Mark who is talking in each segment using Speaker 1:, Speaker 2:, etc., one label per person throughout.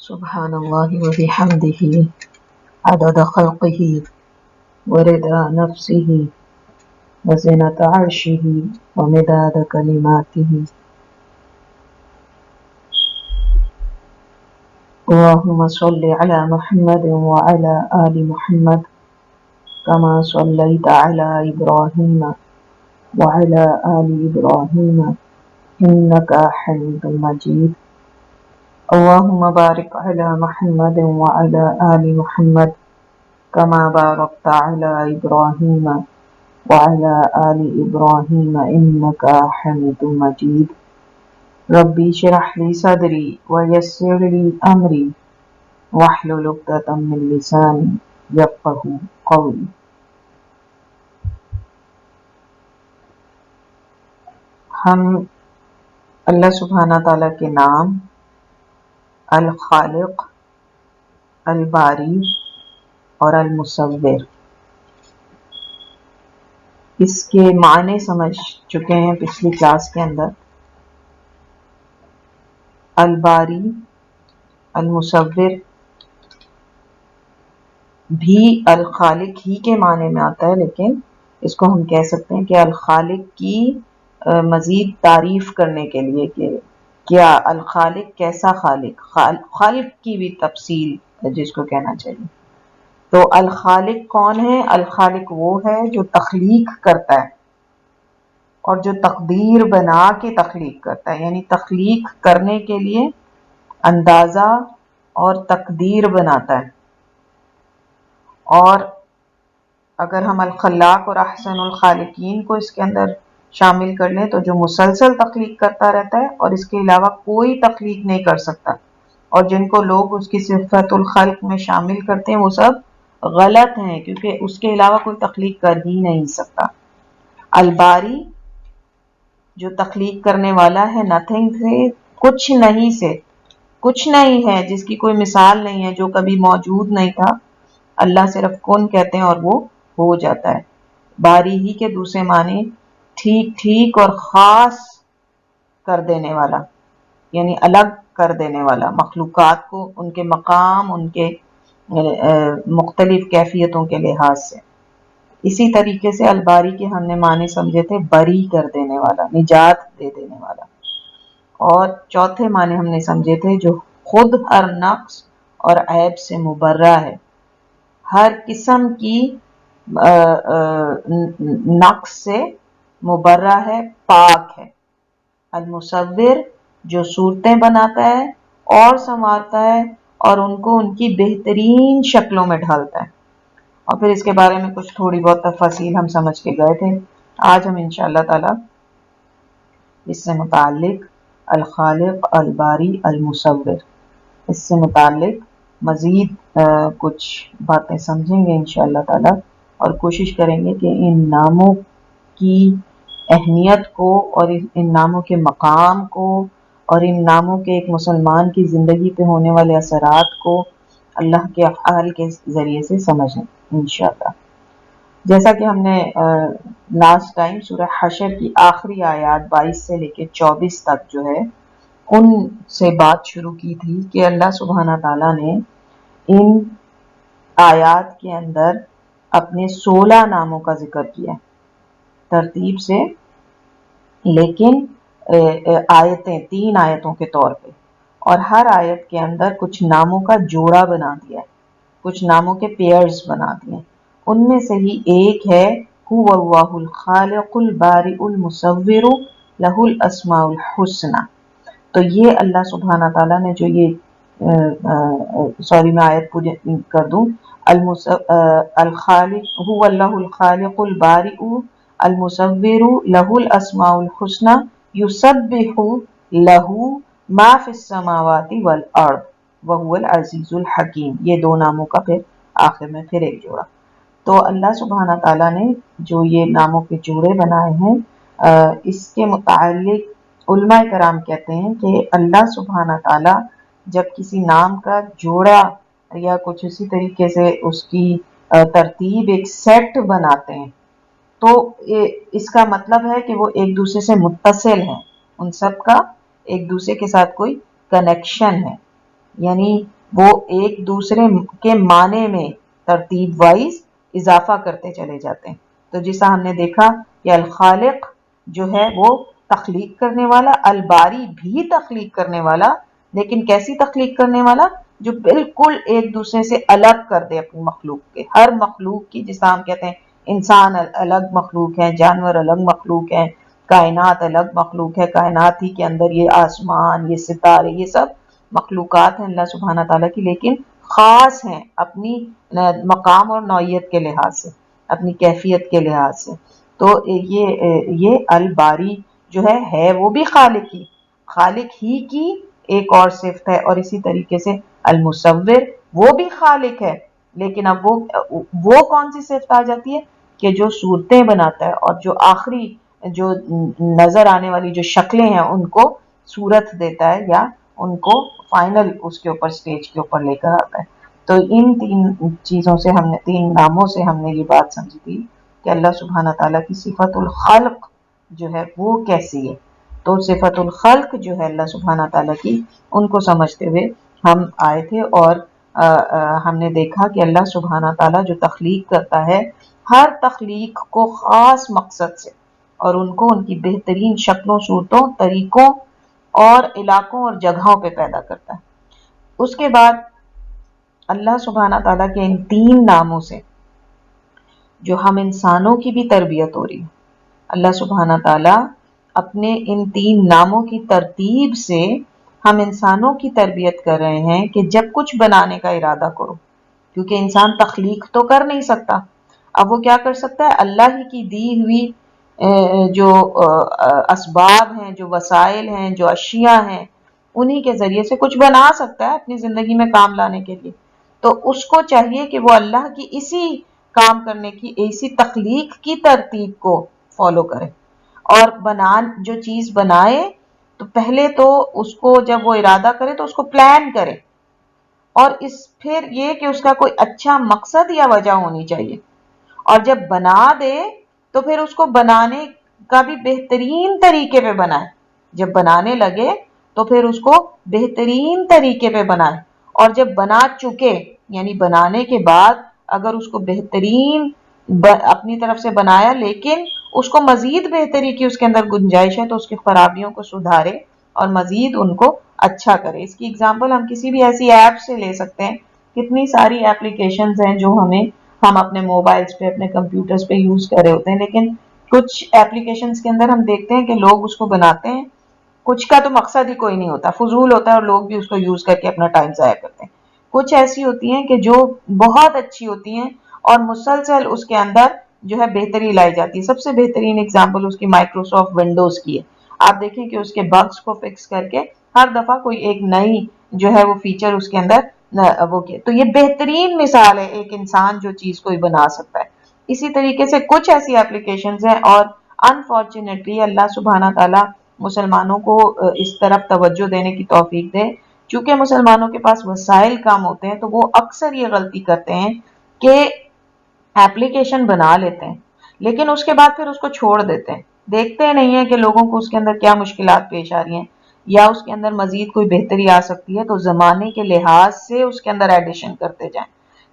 Speaker 1: سبحان اللہ وبحمدہ عدد خلقہ ورضا نفسہ وزنة عرشہ ومداد کلماتہ اللہم صل علی محمد وعلی آل محمد کما صلیت علی ابراہیم وعلی آل ابراہیم انکا حمید مجید اللہم بارک علی محمد وعلی آل محمد کما بارکت علی ابراہیم وعلی آل ابراہیم انکا حمید مجید ربی اشرح لی صدری ویسر لی امری واحلل عقدۃ من لسانی یفقہوا قولی۔ ہم اللہ سبحانہ تعالیٰ کے نام الخالق، الباری اور المصور اس کے معنی سمجھ چکے ہیں پچھلی کلاس کے اندر۔ الباری، المصور بھی الخالق ہی کے معنی میں آتا ہے، لیکن اس کو ہم کہہ سکتے ہیں کہ الخالق کی مزید تعریف کرنے کے لیے کہ کیا الخالق کیسا خالق، خالق کی بھی تفصیل جس کو کہنا چاہیے۔ تو الخالق کون ہے؟ الخالق وہ ہے جو تخلیق کرتا ہے اور جو تقدیر بنا کے تخلیق کرتا ہے، یعنی تخلیق کرنے کے لیے اندازہ اور تقدیر بناتا ہے۔ اور اگر ہم الخلاق اور احسن الخالقین کو اس کے اندر شامل کر لیں تو جو مسلسل تخلیق کرتا رہتا ہے اور اس کے علاوہ کوئی تخلیق نہیں کر سکتا، اور جن کو لوگ اس کی صفت الخلق میں شامل کرتے ہیں وہ سب غلط ہیں، کیونکہ اس کے علاوہ کوئی تخلیق کر ہی نہیں سکتا۔ الباری جو تخلیق کرنے والا ہے، نتھنگ سے، کچھ نہیں سے، کچھ نہیں ہے جس کی کوئی مثال نہیں ہے، جو کبھی موجود نہیں تھا، اللہ صرف کن کہتے ہیں اور وہ ہو جاتا ہے۔ باری ہی کے دوسرے معنی ٹھیک ٹھیک اور خاص کر دینے والا، یعنی الگ کر دینے والا مخلوقات کو ان کے مقام، ان کے مختلف کیفیتوں کے لحاظ سے۔ اسی طریقے سے الباری کے ہم نے معنی سمجھے تھے بری کر دینے والا، نجات دے دینے والا۔ اور چوتھے معنی ہم نے سمجھے تھے جو خود ہر نقص اور عیب سے مبرہ ہے، ہر قسم کی نقص سے مبرہ ہے، پاک ہے۔ المصور جو صورتیں بناتا ہے اور سنوارتا ہے اور ان کو ان کی بہترین شکلوں میں ڈھالتا ہے۔ اور پھر اس کے بارے میں کچھ تھوڑی بہت تفاصیل ہم سمجھ کے گئے تھے۔ آج ہم انشاءاللہ تعالی اس سے متعلق الخالق، الباری، المصور، اس سے متعلق مزید کچھ باتیں سمجھیں گے انشاءاللہ تعالی، اور کوشش کریں گے کہ ان ناموں کی اہمیت کو اور ان ناموں کے مقام کو اور ان ناموں کے ایک مسلمان کی زندگی پہ ہونے والے اثرات کو اللہ کے افعال کے ذریعے سے سمجھیں انشاءاللہ۔ جیسا کہ ہم نے لاسٹ ٹائم سورہ حشر کی آخری آیات 22 سے لے کے 24 تک جو ہے ان سے بات شروع کی تھی کہ اللہ سبحانہ تعالیٰ نے ان آیات کے اندر اپنے 16 ناموں کا ذکر کیا ترتیب سے، لیکن آیتیں 3 آیتوں کے طور پہ، اور ہر آیت کے اندر کچھ ناموں کا جوڑا بنا دیا، کچھ ناموں کے پیئرز بنا دیے۔ ان میں سے ہی ایک ہے هو اللہ الخالق البارئ المصور لہ الاسماء الحسنی۔ تو یہ اللہ سبحانہ تعالیٰ نے جو یہ میں آیت پوری کر دوں، الخالق هو اللہ الخالق البارئ المصور لہ الاسماء الحسنی یسبح لہ ما فی السماوات والارض وہو العزیز الحکیم۔ یہ 2 ناموں کا پھر آخر میں پھر ایک جوڑا۔ تو اللہ سبحانہ تعالیٰ نے جو یہ ناموں کے جوڑے بنائے ہیں، اس کے متعلق علماء کرام کہتے ہیں کہ اللہ سبحانہ تعالیٰ جب کسی نام کا جوڑا یا کچھ اسی طریقے سے اس کی ترتیب ایک سیٹ بناتے ہیں تو اس کا مطلب ہے کہ وہ ایک دوسرے سے متصل ہیں، ان سب کا ایک دوسرے کے ساتھ کوئی کنیکشن ہے، یعنی وہ ایک دوسرے کے معنی میں ترتیب وائز اضافہ کرتے چلے جاتے ہیں. تو جیسا ہم نے دیکھا کہ الخالق جو ہے وہ تخلیق کرنے والا، الباری بھی تخلیق کرنے والا، لیکن کیسی تخلیق کرنے والا؟ جو بالکل ایک دوسرے سے الگ کر دے اپنی مخلوق کے، ہر مخلوق کی، جس طرح ہم کہتے ہیں انسان الگ مخلوق ہے، جانور الگ مخلوق ہے، کائنات الگ مخلوق ہے، کائنات ہی کے اندر یہ آسمان، یہ ستارے، یہ سب مخلوقات ہیں اللہ سبحانہ تعالیٰ کی، لیکن خاص ہیں اپنی مقام اور نوعیت کے لحاظ سے، اپنی کیفیت کے لحاظ سے. تو یہ الباری جو ہے وہ بھی خالق ہی کی ایک اور صفت ہے. اور اسی طریقے سے المصور وہ بھی خالق ہے، لیکن اب وہ کون سی صفت آ جاتی ہے کہ جو صورتیں بناتا ہے اور جو آخری جو نظر آنے والی جو شکلیں ہیں ان کو صورت دیتا ہے یا ان کو فائنل اس کے اوپر سٹیج کے اوپر لے کر آتا ہے. تو ان تین چیزوں سے ہم نے، تین ناموں سے ہم نے یہ بات سمجھی تھی کہ اللہ سبحانہ تعالیٰ کی صفت الخلق جو ہے وہ کیسی ہے. تو صفت الخلق جو ہے اللہ سبحانہ تعالیٰ کی، ان کو سمجھتے ہوئے ہم آئے تھے، اور ہم نے دیکھا کہ اللہ سبحانہ تعالیٰ جو تخلیق کرتا ہے ہر تخلیق کو خاص مقصد سے، اور ان کو ان کی بہترین شکلوں، صورتوں، طریقوں اور علاقوں اور جگہوں پہ پیدا کرتا ہے. اس کے بعد اللہ سبحانہ تعالیٰ کے ان تین ناموں سے جو ہم انسانوں کی بھی تربیت ہو رہی ہے. اللہ سبحانہ تعالیٰ اپنے ان تین ناموں کی ترتیب سے ہم انسانوں کی تربیت کر رہے ہیں کہ جب کچھ بنانے کا ارادہ کرو، کیونکہ انسان تخلیق تو کر نہیں سکتا، اب وہ کیا کر سکتا ہے؟ اللہ ہی کی دی ہوئی جو اسباب ہیں، جو وسائل ہیں، جو اشیاء ہیں، انہی کے ذریعے سے کچھ بنا سکتا ہے اپنی زندگی میں کام لانے کے لیے. تو اس کو چاہیے کہ وہ اللہ کی اسی کام کرنے کی، اسی تخلیق کی ترتیب کو فالو کرے، اور جو چیز بنائے تو پہلے تو اس کو جب وہ ارادہ کرے تو اس کو پلان کرے، اور پھر یہ کہ اس کا کوئی اچھا مقصد یا وجہ ہونی چاہیے، اور جب بنا دے تو پھر اس کو بنانے کا بھی بہترین طریقے پہ بنائے. جب بنانے لگے تو پھر اس کو بہترین طریقے پہ بنائے، اور جب بنا چکے یعنی بنانے کے بعد اگر اس کو بہترین اپنی طرف سے بنایا لیکن اس کو مزید بہتری کی اس کے اندر گنجائش ہے تو اس کی خرابیوں کو سدھارے اور مزید ان کو اچھا کرے. اس کی اگزامپل ہم کسی بھی ایسی ایپ سے لے سکتے ہیں. کتنی ساری اپلیکیشنز ہیں جو ہم اپنے موبائلز پہ، اپنے کمپیوٹرز پہ یوز کر رہے ہوتے ہیں، لیکن کچھ اپلیکیشنز کے اندر ہم دیکھتے ہیں کہ لوگ اس کو بناتے ہیں، کچھ کا تو مقصد ہی کوئی نہیں ہوتا، فضول ہوتا ہے، اور لوگ بھی اس کو یوز کر کے اپنا ٹائم ضائع کرتے ہیں. کچھ ایسی ہوتی ہیں کہ جو بہت اچھی ہوتی ہیں اور مسلسل اس کے اندر جو ہے بہتری لائی جاتی ہے. سب سے بہترین اگزامپل اس کی مائکروسافٹ ونڈوز کی ہے. آپ دیکھیں کہ اس کے بگز کو فکس کر کے ہر دفعہ کوئی ایک نئی جو ہے وہ فیچر اس کے اندر وہ کیا. تو یہ بہترین مثال ہے ایک انسان جو چیز کوئی بنا سکتا ہے. اسی طریقے سے کچھ ایسی اپلیکیشنز ہیں، اور انفارچونیٹلی اللہ سبحانہ تعالیٰ مسلمانوں کو اس طرف توجہ دینے کی توفیق دے. چونکہ مسلمانوں کے پاس وسائل کام ہوتے ہیں تو وہ اکثر یہ غلطی کرتے ہیں کہ ایپلیکیشن بنا لیتے ہیں لیکن اس کے بعد پھر اس کو چھوڑ دیتے ہیں، دیکھتے نہیں ہیں کہ لوگوں کو اس کے اندر کیا مشکلات پیش آ رہی ہیں یا اس کے اندر مزید کوئی بہتری آ سکتی ہے، تو زمانے کے لحاظ سے اس کے اندر ایڈیشن کرتے جائیں.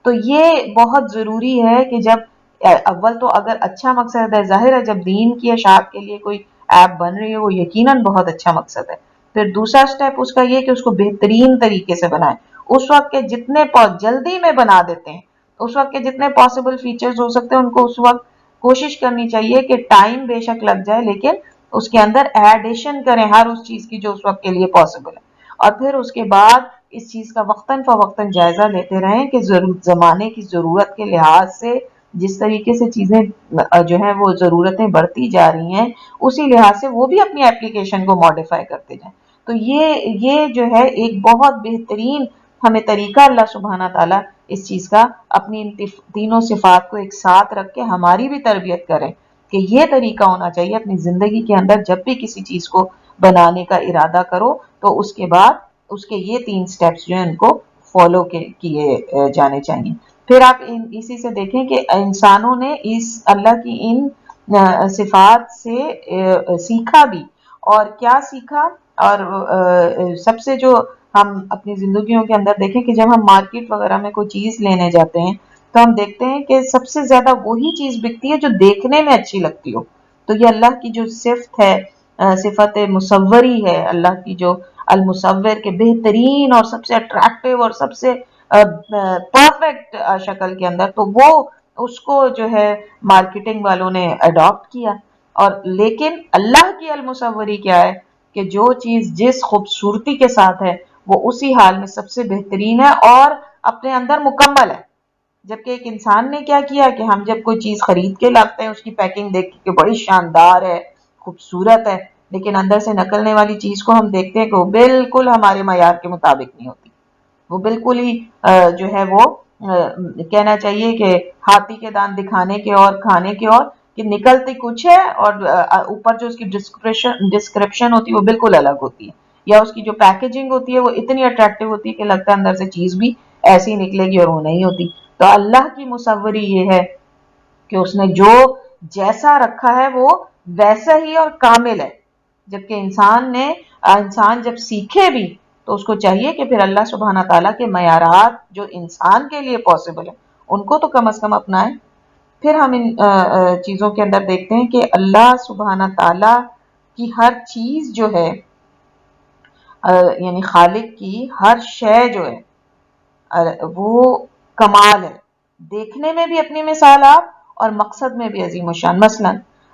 Speaker 1: تو یہ بہت ضروری ہے کہ جب اول تو اگر اچھا مقصد ہے، ظاہر ہے جب دین کی اشاعت کے لیے کوئی ایپ بن رہی ہے وہ یقیناً بہت اچھا مقصد ہے. پھر دوسرا سٹیپ اس کا یہ کہ اس کو بہترین طریقے سے بنائیں. اس وقت کے جتنے جلدی میں بنا دیتے ہیں، اس وقت کے جتنے پاسبل فیچرز ہو سکتے ہیں ان کو اس وقت کوشش کرنی چاہیے کہ ٹائم بے شک لگ جائے لیکن اس کے اندر ایڈیشن کریں ہر اس چیز کی جو اس وقت کے لیے پاسبل ہے، اور پھر اس کے بعد اس چیز کا وقتاً فوقتاً جائزہ لیتے رہیں کہ زمانے کی ضرورت کے لحاظ سے جس طریقے سے چیزیں جو ہیں وہ ضرورتیں بڑھتی جا رہی ہیں اسی لحاظ سے وہ بھی اپنی اپلیکیشن کو ماڈیفائی کرتے جائیں. تو یہ جو ہے ایک بہت بہترین ہمیں طریقہ اللہ سبحانہ تعالیٰ اس چیز کا اپنی ان تینوں صفات کو ایک ساتھ رکھ کے ہماری بھی تربیت کریں کہ یہ طریقہ ہونا چاہیے اپنی زندگی کے اندر. جب بھی کسی چیز کو بنانے کا ارادہ کرو تو اس کے بعد اس کے یہ تین سٹیپس جو ہیں ان کو فالو کیے جانے چاہیے. پھر آپ اسی سے دیکھیں کہ انسانوں نے اس اللہ کی ان صفات سے سیکھا بھی، اور کیا سیکھا، اور سب سے جو ہم اپنی زندگیوں کے اندر دیکھیں کہ جب ہم مارکیٹ وغیرہ میں کوئی چیز لینے جاتے ہیں تو ہم دیکھتے ہیں کہ سب سے زیادہ وہی چیز بکتی ہے جو دیکھنے میں اچھی لگتی ہو. تو یہ اللہ کی جو صفت ہے، صفت مصوری ہے اللہ کی، جو المصور کے بہترین اور سب سے اٹریکٹیو اور سب سے پرفیکٹ شکل کے اندر، تو وہ اس کو جو ہے مارکیٹنگ والوں نے اڈاپٹ کیا. اور لیکن اللہ کی المصوری کیا ہے کہ جو چیز جس خوبصورتی کے ساتھ ہے وہ اسی حال میں سب سے بہترین ہے اور اپنے اندر مکمل ہے. جبکہ ایک انسان نے کیا کیا کہ ہم جب کوئی چیز خرید کے لاتے ہیں اس کی پیکنگ دیکھ کے بڑی شاندار ہے، خوبصورت ہے، لیکن اندر سے نکلنے والی چیز کو ہم دیکھتے ہیں کہ وہ بالکل ہمارے معیار کے مطابق نہیں ہوتی. وہ بالکل ہی جو ہے وہ کہنا چاہیے کہ ہاتھی کے دانت دکھانے کے اور کھانے کے اور، کہ نکلتی کچھ ہے اور اوپر جو اس کی ڈسکرپشن ہوتی ہے وہ بالکل الگ ہوتی ہے، یا اس کی جو پیکیجنگ ہوتی ہے وہ اتنی اٹریکٹیو ہوتی ہے کہ لگتا ہے اندر سے چیز بھی ایسی ہی نکلے گی اور وہ نہیں ہوتی. تو اللہ کی مصوری یہ ہے کہ اس نے جو جیسا رکھا ہے وہ ویسا ہی اور کامل ہے. جبکہ انسان جب سیکھے بھی تو اس کو چاہیے کہ پھر اللہ سبحانہ تعالیٰ کے معیارات جو انسان کے لیے پاسبل ہے ان کو تو کم از کم اپنائیں. پھر ہم ان چیزوں کے اندر دیکھتے ہیں کہ اللہ سبحانہ تعالیٰ کی ہر چیز جو ہے، یعنی خالق کی ہر شے جو ہے وہ کمال ہے. دیکھنے میں بھی اپنی مثال آپ، اور مقصد میں بھی عظیم الشان. مثلا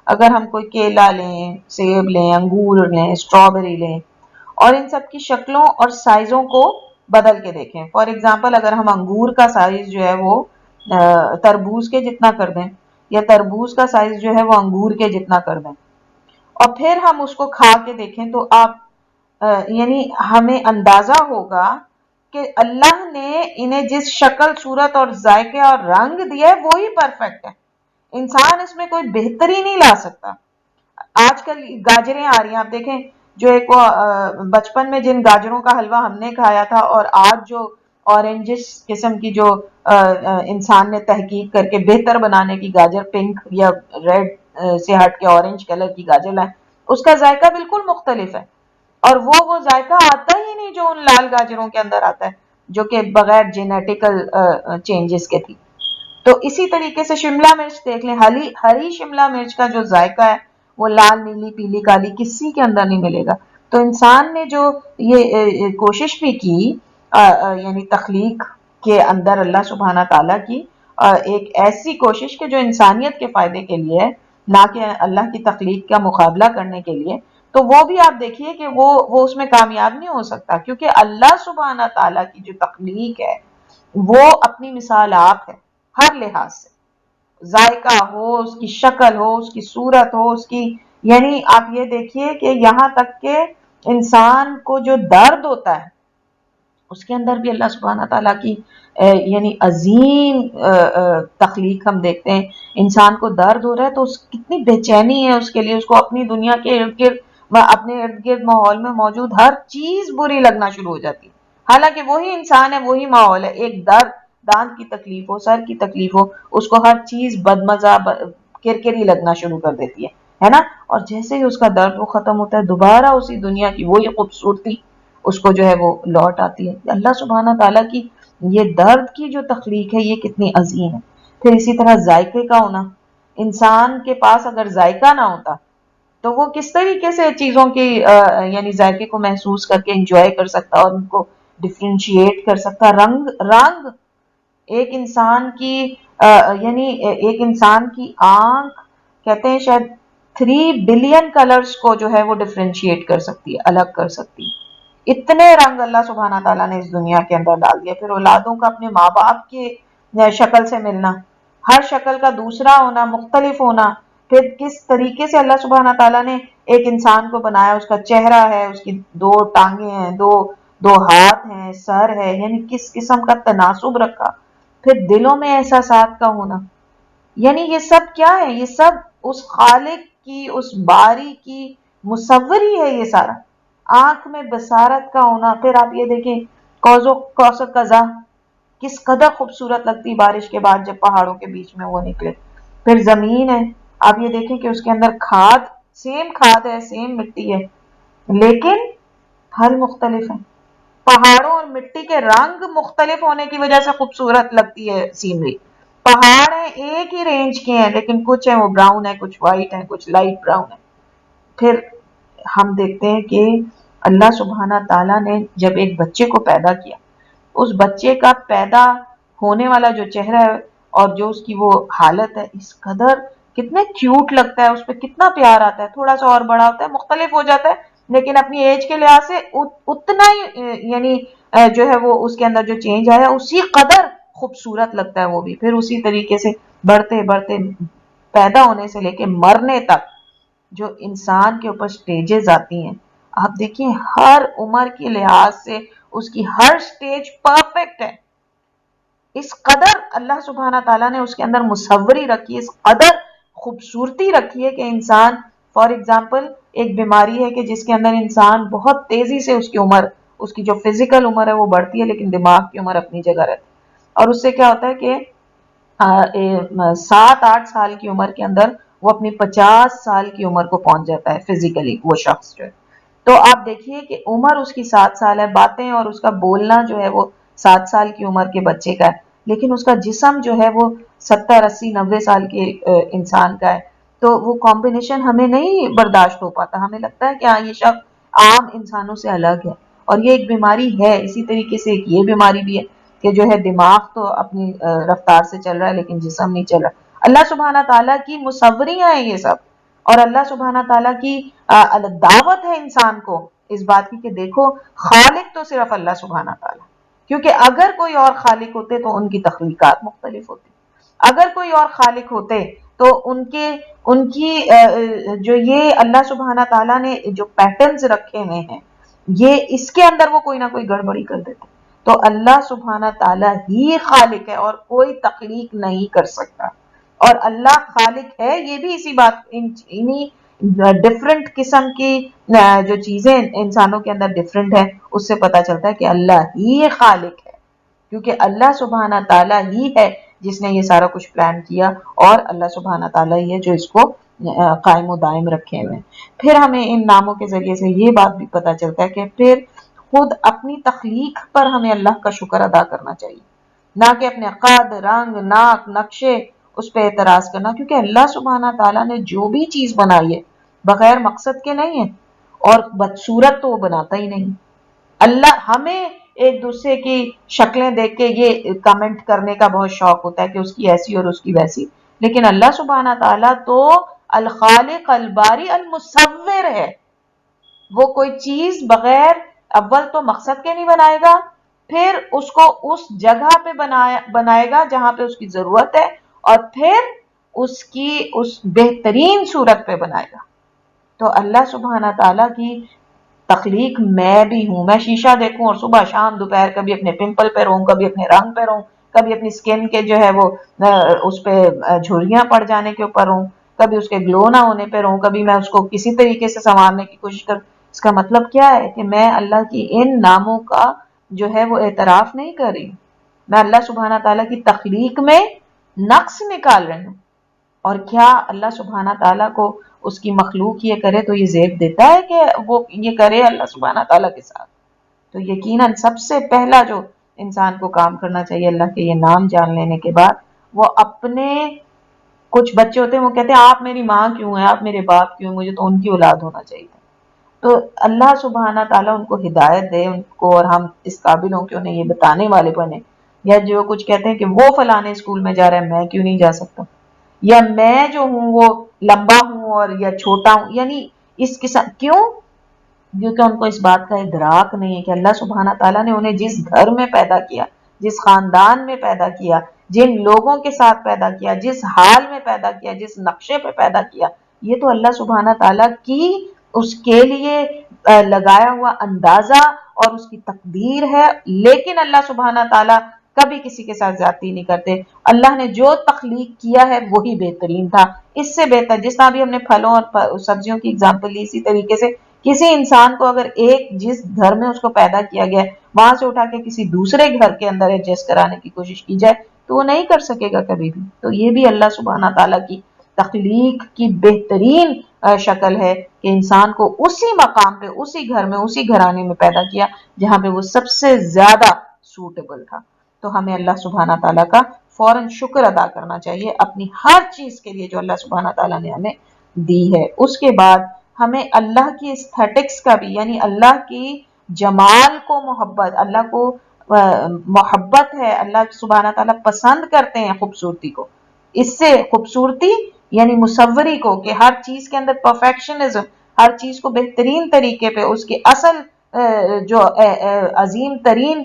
Speaker 1: اگر ہم کوئی کیلا لیں، سیب لیں، انگور لیں، اسٹرابیری لیں اور ان سب کی شکلوں اور سائزوں کو بدل کے دیکھیں. فار ایگزامپل اگر ہم انگور کا سائز جو ہے وہ تربوز کے جتنا کر دیں، یا تربوز کا سائز جو ہے وہ انگور کے جتنا کر دیں، اور پھر ہم اس کو کھا کے دیکھیں، تو آپ یعنی ہمیں اندازہ ہوگا کہ اللہ نے انہیں جس شکل، صورت اور ذائقے اور رنگ دیا ہے وہی پرفیکٹ ہے. انسان اس میں کوئی بہتری نہیں لا سکتا. آج کل گاجریں آ رہی ہیں، آپ دیکھیں جو ایک بچپن میں جن گاجروں کا حلوہ ہم نے کھایا تھا اور آج جو اورنجس قسم کی جو انسان نے تحقیق کر کے بہتر بنانے کی گاجر، پنک یا ریڈ سے ہٹ کے اورنج کلر کی گاجر لائیں، اس کا ذائقہ بالکل مختلف ہے. اور وہ ذائقہ آتا ہی نہیں جو ان لال گاجروں کے اندر آتا ہے، جو کہ بغیر جینیٹیکل چینجز کے تھی. تو اسی طریقے سے شملہ مرچ دیکھ لیں، ہری شملہ مرچ کا جو ذائقہ ہے وہ لال، نیلی، پیلی، کالی کسی کے اندر نہیں ملے گا. تو انسان نے جو یہ کوشش بھی کی، یعنی تخلیق کے اندر اللہ سبحانہ تعالیٰ کی ایک ایسی کوشش کہ جو انسانیت کے فائدے کے لیے ہے، نہ کہ اللہ کی تخلیق کا مقابلہ کرنے کے لیے، تو وہ بھی آپ دیکھیے کہ وہ اس میں کامیاب نہیں ہو سکتا، کیونکہ اللہ سبحانہ تعالیٰ کی جو تخلیق ہے وہ اپنی مثال آپ ہے ہر لحاظ سے. ذائقہ ہو، اس کی شکل ہو، اس کی صورت ہو، اس کی، یعنی آپ یہ دیکھیے کہ یہاں تک کہ انسان کو جو درد ہوتا ہے اس کے اندر بھی اللہ سبحانہ تعالیٰ کی یعنی عظیم تخلیق ہم دیکھتے ہیں. انسان کو درد ہو رہا ہے تو کتنی بے چینی ہے اس کے لیے، اس کو اپنی دنیا کے ارد گرد و اپنے ارد گرد ماحول میں موجود ہر چیز بری لگنا شروع ہو جاتی ہے. حالانکہ وہی انسان ہے، وہی ماحول ہے، ایک درد، دانت کی تکلیف ہو، سر کی تکلیف ہو، اس کو ہر چیز بدمزہ کرکری لگنا شروع کر دیتی ہے نا. اور جیسے ہی اس کا درد وہ ختم ہوتا ہے، دوبارہ اسی دنیا کی وہی خوبصورتی اس کو جو ہے وہ لوٹ آتی ہے. اللہ سبحانہ تعالیٰ کی یہ درد کی جو تخلیق ہے یہ کتنی عظیم ہے. پھر اسی طرح ذائقے کا ہونا، انسان کے پاس اگر ذائقہ نہ ہوتا تو وہ کس طریقے سے چیزوں کی یعنی ذائقے کو محسوس کر کے انجوائے کر سکتا اور ان کو ڈفرینشیٹ کر سکتا. رنگ ایک انسان کی یعنی ایک انسان کی آنکھ کہتے ہیں شاید 3 بلین کلرز کو جو ہے وہ ڈفرینشیٹ کر سکتی ہے، الگ کر سکتی ہے. اتنے رنگ اللہ سبحانہ تعالیٰ نے اس دنیا کے اندر ڈال دیا. پھر اولادوں کا اپنے ماں باپ کی شکل سے ملنا، ہر شکل کا دوسرا ہونا، مختلف ہونا. پھر کس طریقے سے اللہ سبحانہ تعالیٰ نے ایک انسان کو بنایا، اس کا چہرہ ہے، اس کی 2 ٹانگیں ہیں، دو ہاتھ ہیں، سر ہے، یعنی کس قسم کا تناسب رکھا. پھر دلوں میں احساسات کا ہونا، یعنی یہ سب کیا ہے؟ یہ سب اس خالق کی، اس باری کی مصوری ہے یہ سارا. آنکھ میں بصارت کا ہونا. پھر آپ یہ دیکھیں کوسر قزا کس قدر خوبصورت لگتی بارش کے بعد جب پہاڑوں کے بیچ میں وہ نکلے. پھر زمین ہے، آپ یہ دیکھیں کہ اس کے اندر کھاد ہے، سیم مٹی ہے، لیکن پھل مختلف ہیں. پہاڑوں اور مٹی کے رنگ مختلف ہونے کی وجہ سے خوبصورت لگتی ہے سینری. پہاڑ ہیں ایک ہی رینج کے ہیں لیکن کچھ ہیں وہ براؤن ہے، کچھ وائٹ ہیں، کچھ لائٹ براؤن ہے. پھر ہم دیکھتے ہیں کہ اللہ سبحانہ تعالیٰ نے جب ایک بچے کو پیدا کیا، اس بچے کا پیدا ہونے والا جو چہرہ ہے اور جو اس کی وہ حالت ہے، اس قدر کتنے کیوٹ لگتا ہے، اس پہ کتنا پیار آتا ہے. تھوڑا سا اور بڑا ہوتا ہے، مختلف ہو جاتا ہے، لیکن اپنی ایج کے لحاظ سے اتنا ہی یعنی جو ہے وہ اس کے اندر جو چینج آیا اسی قدر خوبصورت لگتا ہے وہ بھی. پھر اسی طریقے سے بڑھتے بڑھتے پیدا ہونے سے لے کے مرنے تک جو انسان کے اوپر سٹیجز آتی ہیں، آپ دیکھیں ہر عمر کے لحاظ سے اس کی ہر سٹیج پرفیکٹ ہے. اس قدر اللہ سبحانہ تعالیٰ نے اس کے اندر مصوری رکھی ہے، اس قدر خوبصورتی رکھی ہے کہ انسان فار ایگزامپل ایک بیماری ہے کہ جس کے اندر انسان بہت تیزی سے اس کی عمر، اس کی جو فزیکل عمر ہے وہ بڑھتی ہے لیکن دماغ کی عمر اپنی جگہ رہتی ہے. اور اس سے کیا ہوتا ہے کہ 7-8 سال کی عمر کے اندر وہ اپنی 50 سال کی عمر کو پہنچ جاتا ہے فزیکلی وہ شخص جو ہے. تو آپ دیکھیے کہ عمر اس کی 7 سال ہے، باتیں اور اس کا بولنا جو ہے وہ 7 سال کی عمر کے بچے کا ہے، لیکن اس کا جسم جو ہے وہ 70-80-90 سال کے انسان کا ہے. تو وہ کمبینیشن ہمیں نہیں برداشت ہو پاتا، ہمیں لگتا ہے کہ ہاں یہ شخص عام انسانوں سے الگ ہے اور یہ ایک بیماری ہے. اسی طریقے سے ایک یہ بیماری بھی ہے کہ جو ہے دماغ تو اپنی رفتار سے چل رہا ہے لیکن جسم نہیں چل رہا. اللہ سبحانہ تعالیٰ کی مصوریاں ہیں یہ سب، اور اللہ سبحانہ تعالیٰ کی دعوت ہے انسان کو اس بات کی کہ دیکھو خالق تو صرف اللہ سبحانہ تعالیٰ، کیونکہ اگر کوئی اور خالق ہوتے تو ان کی تخلیقات مختلف ہوتی. اگر کوئی اور خالق ہوتے تو ان کی جو یہ اللہ سبحانہ تعالیٰ نے جو پیٹرنز رکھے ہوئے ہیں یہ اس کے اندر وہ کوئی نہ کوئی گڑبڑی کر دیتے. تو اللہ سبحانہ تعالیٰ ہی خالق ہے اور کوئی تخلیق نہیں کر سکتا. اور اللہ خالق ہے یہ بھی اسی بات انہی ڈفرنٹ قسم کی جو چیزیں انسانوں کے اندر ڈفرنٹ ہے اس سے پتا چلتا ہے کہ اللہ ہی خالق ہے، کیونکہ اللہ سبحانہ تعالیٰ ہی ہے جس نے یہ سارا کچھ پلان کیا اور اللہ سبحانہ تعالیٰ ہی ہے جو اس کو قائم و دائم رکھے ہوئے. پھر ہمیں ان ناموں کے ذریعے سے یہ بات بھی پتا چلتا ہے کہ پھر خود اپنی تخلیق پر ہمیں اللہ کا شکر ادا کرنا چاہیے، نہ کہ اپنے قد، رنگ، ناک، نقشے اس پہ اعتراض کرنا، کیونکہ اللہ سبحانہ تعالیٰ نے جو بھی چیز بنائی ہے بغیر مقصد کے نہیں ہے اور بدصورت تو وہ بناتا ہی نہیں. اللہ ہمیں ایک دوسرے کی شکلیں دیکھ کے یہ کمنٹ کرنے کا بہت شوق ہوتا ہے کہ اس کی ایسی اور اس کی ویسی، لیکن اللہ سبحانہ تعالیٰ تو الخالق الباری المصور ہے. وہ کوئی چیز بغیر اول تو مقصد کے نہیں بنائے گا، پھر اس کو اس جگہ پہ بنائے گا جہاں پہ اس کی ضرورت ہے، اور پھر اس کی اس بہترین صورت پہ بنائے گا. تو اللہ سبحانہ تعالیٰ کی تخلیق میں بھی ہوں، میں شیشہ دیکھوں اور صبح شام دوپہر کبھی اپنے پمپل پہ رہوں، کبھی اپنے رنگ پہ رہوں، کبھی اپنی سکن کے جو ہے وہ اس پہ جھریاں پڑ جانے کے اوپر رہوں، کبھی اس کے گلو نہ ہونے پہ رہوں، کبھی میں اس کو کسی طریقے سے سنوارنے کی کوشش کروں. اس کا مطلب کیا ہے کہ میں اللہ کی ان ناموں کا جو ہے وہ اعتراف نہیں کر رہی، میں اللہ سبحانہ تعالیٰ کی تخلیق میں نقص نکال رہی ہوں. اور کیا اللہ سبحانہ تعالیٰ کو اس کی مخلوق یہ کرے تو یہ زیب دیتا ہے کہ وہ یہ کرے اللہ سبحانہ تعالیٰ کے ساتھ؟ تو یقیناً سب سے پہلا جو انسان کو کام کرنا چاہیے اللہ کے یہ نام جان لینے کے بعد، وہ اپنے کچھ بچے ہوتے ہیں وہ کہتے ہیں آپ میری ماں کیوں ہیں، آپ میرے باپ کیوں ہیں، مجھے تو ان کی اولاد ہونا چاہیے تھا. تو اللہ سبحانہ تعالیٰ ان کو ہدایت دے ان کو، اور ہم اس قابل ہوں کہ انہیں یہ بتانے والے بنے. یا جو کچھ کہتے ہیں کہ وہ فلانے اسکول میں جا رہا ہے میں کیوں نہیں جا سکتا، یا میں جو ہوں وہ لمبا ہوں اور یا چھوٹا ہوں، یعنی اس قسم کیوں؟ کیونکہ ان کو اس بات کا ادراک نہیں ہے کہ اللہ سبحانہ تعالیٰ نے انہیں جس گھر میں پیدا کیا، جس خاندان میں پیدا کیا، جن لوگوں کے ساتھ پیدا کیا، جس حال میں پیدا کیا، جس نقشے پہ پیدا کیا، یہ تو اللہ سبحانہ تعالیٰ کی اس کے لیے لگایا ہوا اندازہ اور اس کی تقدیر ہے. لیکن اللہ سبحانہ تعالیٰ کبھی کسی کے ساتھ زیادتی نہیں کرتے. اللہ نے جو تخلیق کیا ہے وہی بہترین تھا، اس سے بہتر. جس طرح بھی ہم نے پھلوں اور سبزیوں کی اگزامپل لی، اسی طریقے سے کسی انسان کو اگر ایک جس گھر میں اس کو پیدا کیا گیا وہاں سے اٹھا کے کسی دوسرے گھر کے اندر ایڈجسٹ کرانے کی کوشش کی جائے تو وہ نہیں کر سکے گا کبھی بھی. تو یہ بھی اللہ سبحانہ تعالیٰ کی تخلیق کی بہترین شکل ہے کہ انسان کو اسی مقام پہ، اسی گھر میں، اسی گھرانے میں پیدا کیا جہاں پہ وہ سب سے زیادہ سوٹیبل تھا۔ تو ہمیں اللہ سبحانہ تعالیٰ کا فوراً شکر ادا کرنا چاہیے اپنی ہر چیز کے لیے جو اللہ سبحانہ تعالیٰ نے ہمیں دی ہے۔ اس کے بعد ہمیں اللہ کی ایستھیٹکس کا بھی، یعنی اللہ کی جمال کو محبت، اللہ کو محبت ہے، اللہ سبحانہ تعالیٰ پسند کرتے ہیں خوبصورتی کو، اس سے خوبصورتی یعنی مصوری کو، کہ ہر چیز کے اندر پرفیکشنزم، ہر چیز کو بہترین طریقے پہ اس کے اصل جو عظیم ترین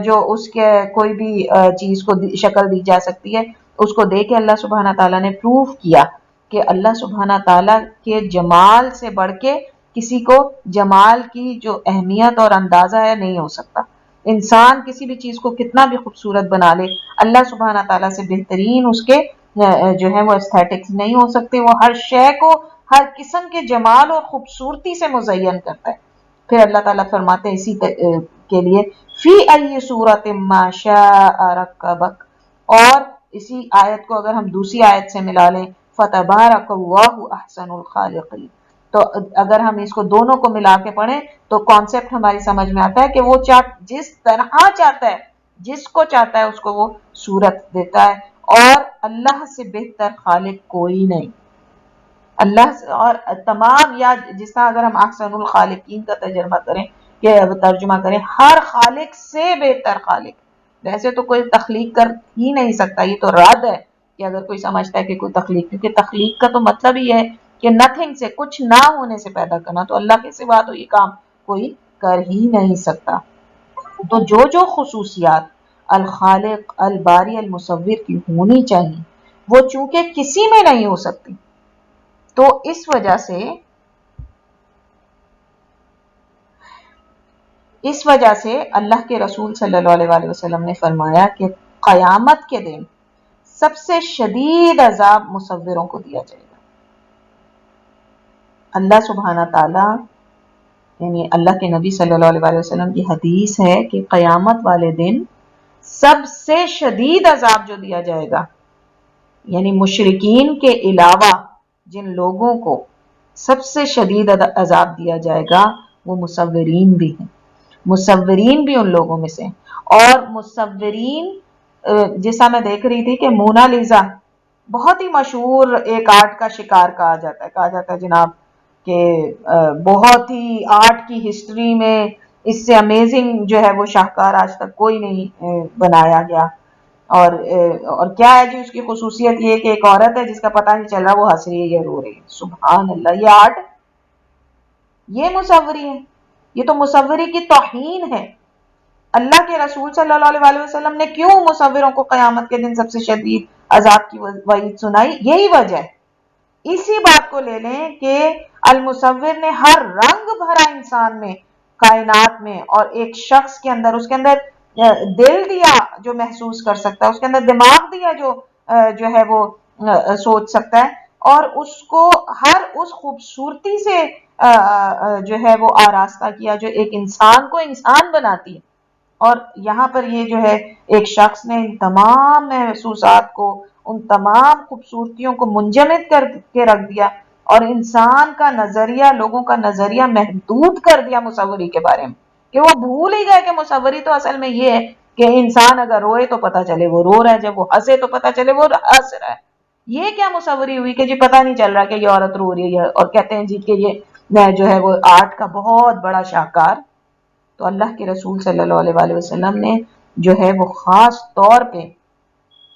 Speaker 1: جو اس کے کوئی بھی چیز کو شکل دی جا سکتی ہے، اس کو دے کے اللہ سبحانہ تعالیٰ نے پروف کیا کہ اللہ سبحانہ تعالیٰ کے جمال سے بڑھ کے کسی کو جمال کی جو اہمیت اور اندازہ ہے نہیں ہو سکتا۔ انسان کسی بھی چیز کو کتنا بھی خوبصورت بنا لے، اللہ سبحانہ تعالیٰ سے بہترین اس کے جو ہے وہ ایستھیٹکس نہیں ہو سکتے۔ وہ ہر شے کو ہر قسم کے جمال اور خوبصورتی سے مزین کرتا ہے۔ پھر اللہ تعالیٰ فرماتے ہیں اسی کے لیے فی ای صورت ما شاء رکبک، اور اسی آیت کو اگر ہم دوسری آیت سے ملا لیں فتبارک اللہ احسن الخالقین، تو اگر ہم اس کو دونوں کو ملا کے پڑھیں تو کانسیپٹ ہماری سمجھ میں آتا ہے کہ وہ جس طرح چاہتا ہے، جس کو چاہتا ہے اس کو وہ صورت دیتا ہے، اور اللہ سے بہتر خالق کوئی نہیں۔ اللہ اور تمام، یا جس طرح اگر ہم احسن الخالقین کا ترجمہ کریں ہر خالق سے بہتر خالق۔ ویسے تو کوئی تخلیق کر ہی نہیں سکتا، یہ تو رد ہے کہ اگر کوئی سمجھتا ہے کہ کوئی تخلیق، کیونکہ تخلیق کا تو مطلب ہی ہے کہ نتھنگ سے، کچھ نہ ہونے سے پیدا کرنا، تو اللہ کے سوا تو یہ کام کوئی کر ہی نہیں سکتا۔ تو جو خصوصیات الخالق الباری المصور کی ہونی چاہیے وہ چونکہ کسی میں نہیں ہو سکتی، تو اس وجہ سے اللہ کے رسول صلی اللہ علیہ وسلم نے فرمایا کہ قیامت کے دن سب سے شدید عذاب مصوروں کو دیا جائے گا۔ اللہ سبحانہ تعالی، یعنی اللہ کے نبی صلی اللہ علیہ وسلم کی حدیث ہے کہ قیامت والے دن سب سے شدید عذاب جو دیا جائے گا، یعنی مشرکین کے علاوہ جن لوگوں کو سب سے شدید عذاب دیا جائے گا وہ مصورین بھی ہیں، مصورین بھی ان لوگوں میں سے۔ اور مصورین، جیسا میں دیکھ رہی تھی کہ مونالیزا بہت ہی مشہور ایک آرٹ کا شکار کہا جاتا ہے جناب، کہ بہت ہی آرٹ کی ہسٹری میں اس سے امیزنگ جو ہے وہ شاہکار آج تک کوئی نہیں بنایا گیا۔ اور کیا ہے جی اس کی خصوصیت یہ کہ ایک عورت ہے جس کا پتہ نہیں چل رہا وہ ہنس رہی ہے یا رو رہی ہے۔ سبحان اللہ، یہ آرٹ، یہ مصوری ہے، یہ تو مصوری کی توہین ہے۔ اللہ کے رسول صلی اللہ علیہ وسلم نے کیوں مصوروں کو قیامت کے دن سب سے شدید عذاب کی وعید سنائی؟ یہی وجہ ہے۔ اسی بات کو لے لیں کہ المصور نے ہر رنگ بھرا انسان میں، کائنات میں، اور ایک شخص کے اندر، اس کے اندر دل دیا جو محسوس کر سکتا ہے، اس کے اندر دماغ دیا جو ہے وہ سوچ سکتا ہے، اور اس کو ہر اس خوبصورتی سے جو ہے وہ آراستہ کیا جو ایک انسان کو انسان بناتی ہے۔ اور یہاں پر یہ جو ہے ایک شخص نے ان تمام محسوسات کو، ان تمام خوبصورتیوں کو منجمد کر کے رکھ دیا، اور انسان کا نظریہ، لوگوں کا نظریہ محدود کر دیا مصوری کے بارے میں، کہ وہ بھول ہی گئے کہ مصوری تو اصل میں یہ ہے کہ انسان اگر روئے تو پتہ چلے وہ رو رہا ہے، جب وہ ہنسے تو پتہ چلے وہ ہنس رہا ہے۔ یہ کیا مصوری ہوئی کہ جی پتہ نہیں چل رہا کہ یہ عورت رو رہی ہے، اور کہتے ہیں جی کہ یہ جو ہے وہ آرٹ کا بہت بڑا شاہکار۔ تو اللہ کے رسول صلی اللہ علیہ وسلم نے جو ہے وہ خاص طور پہ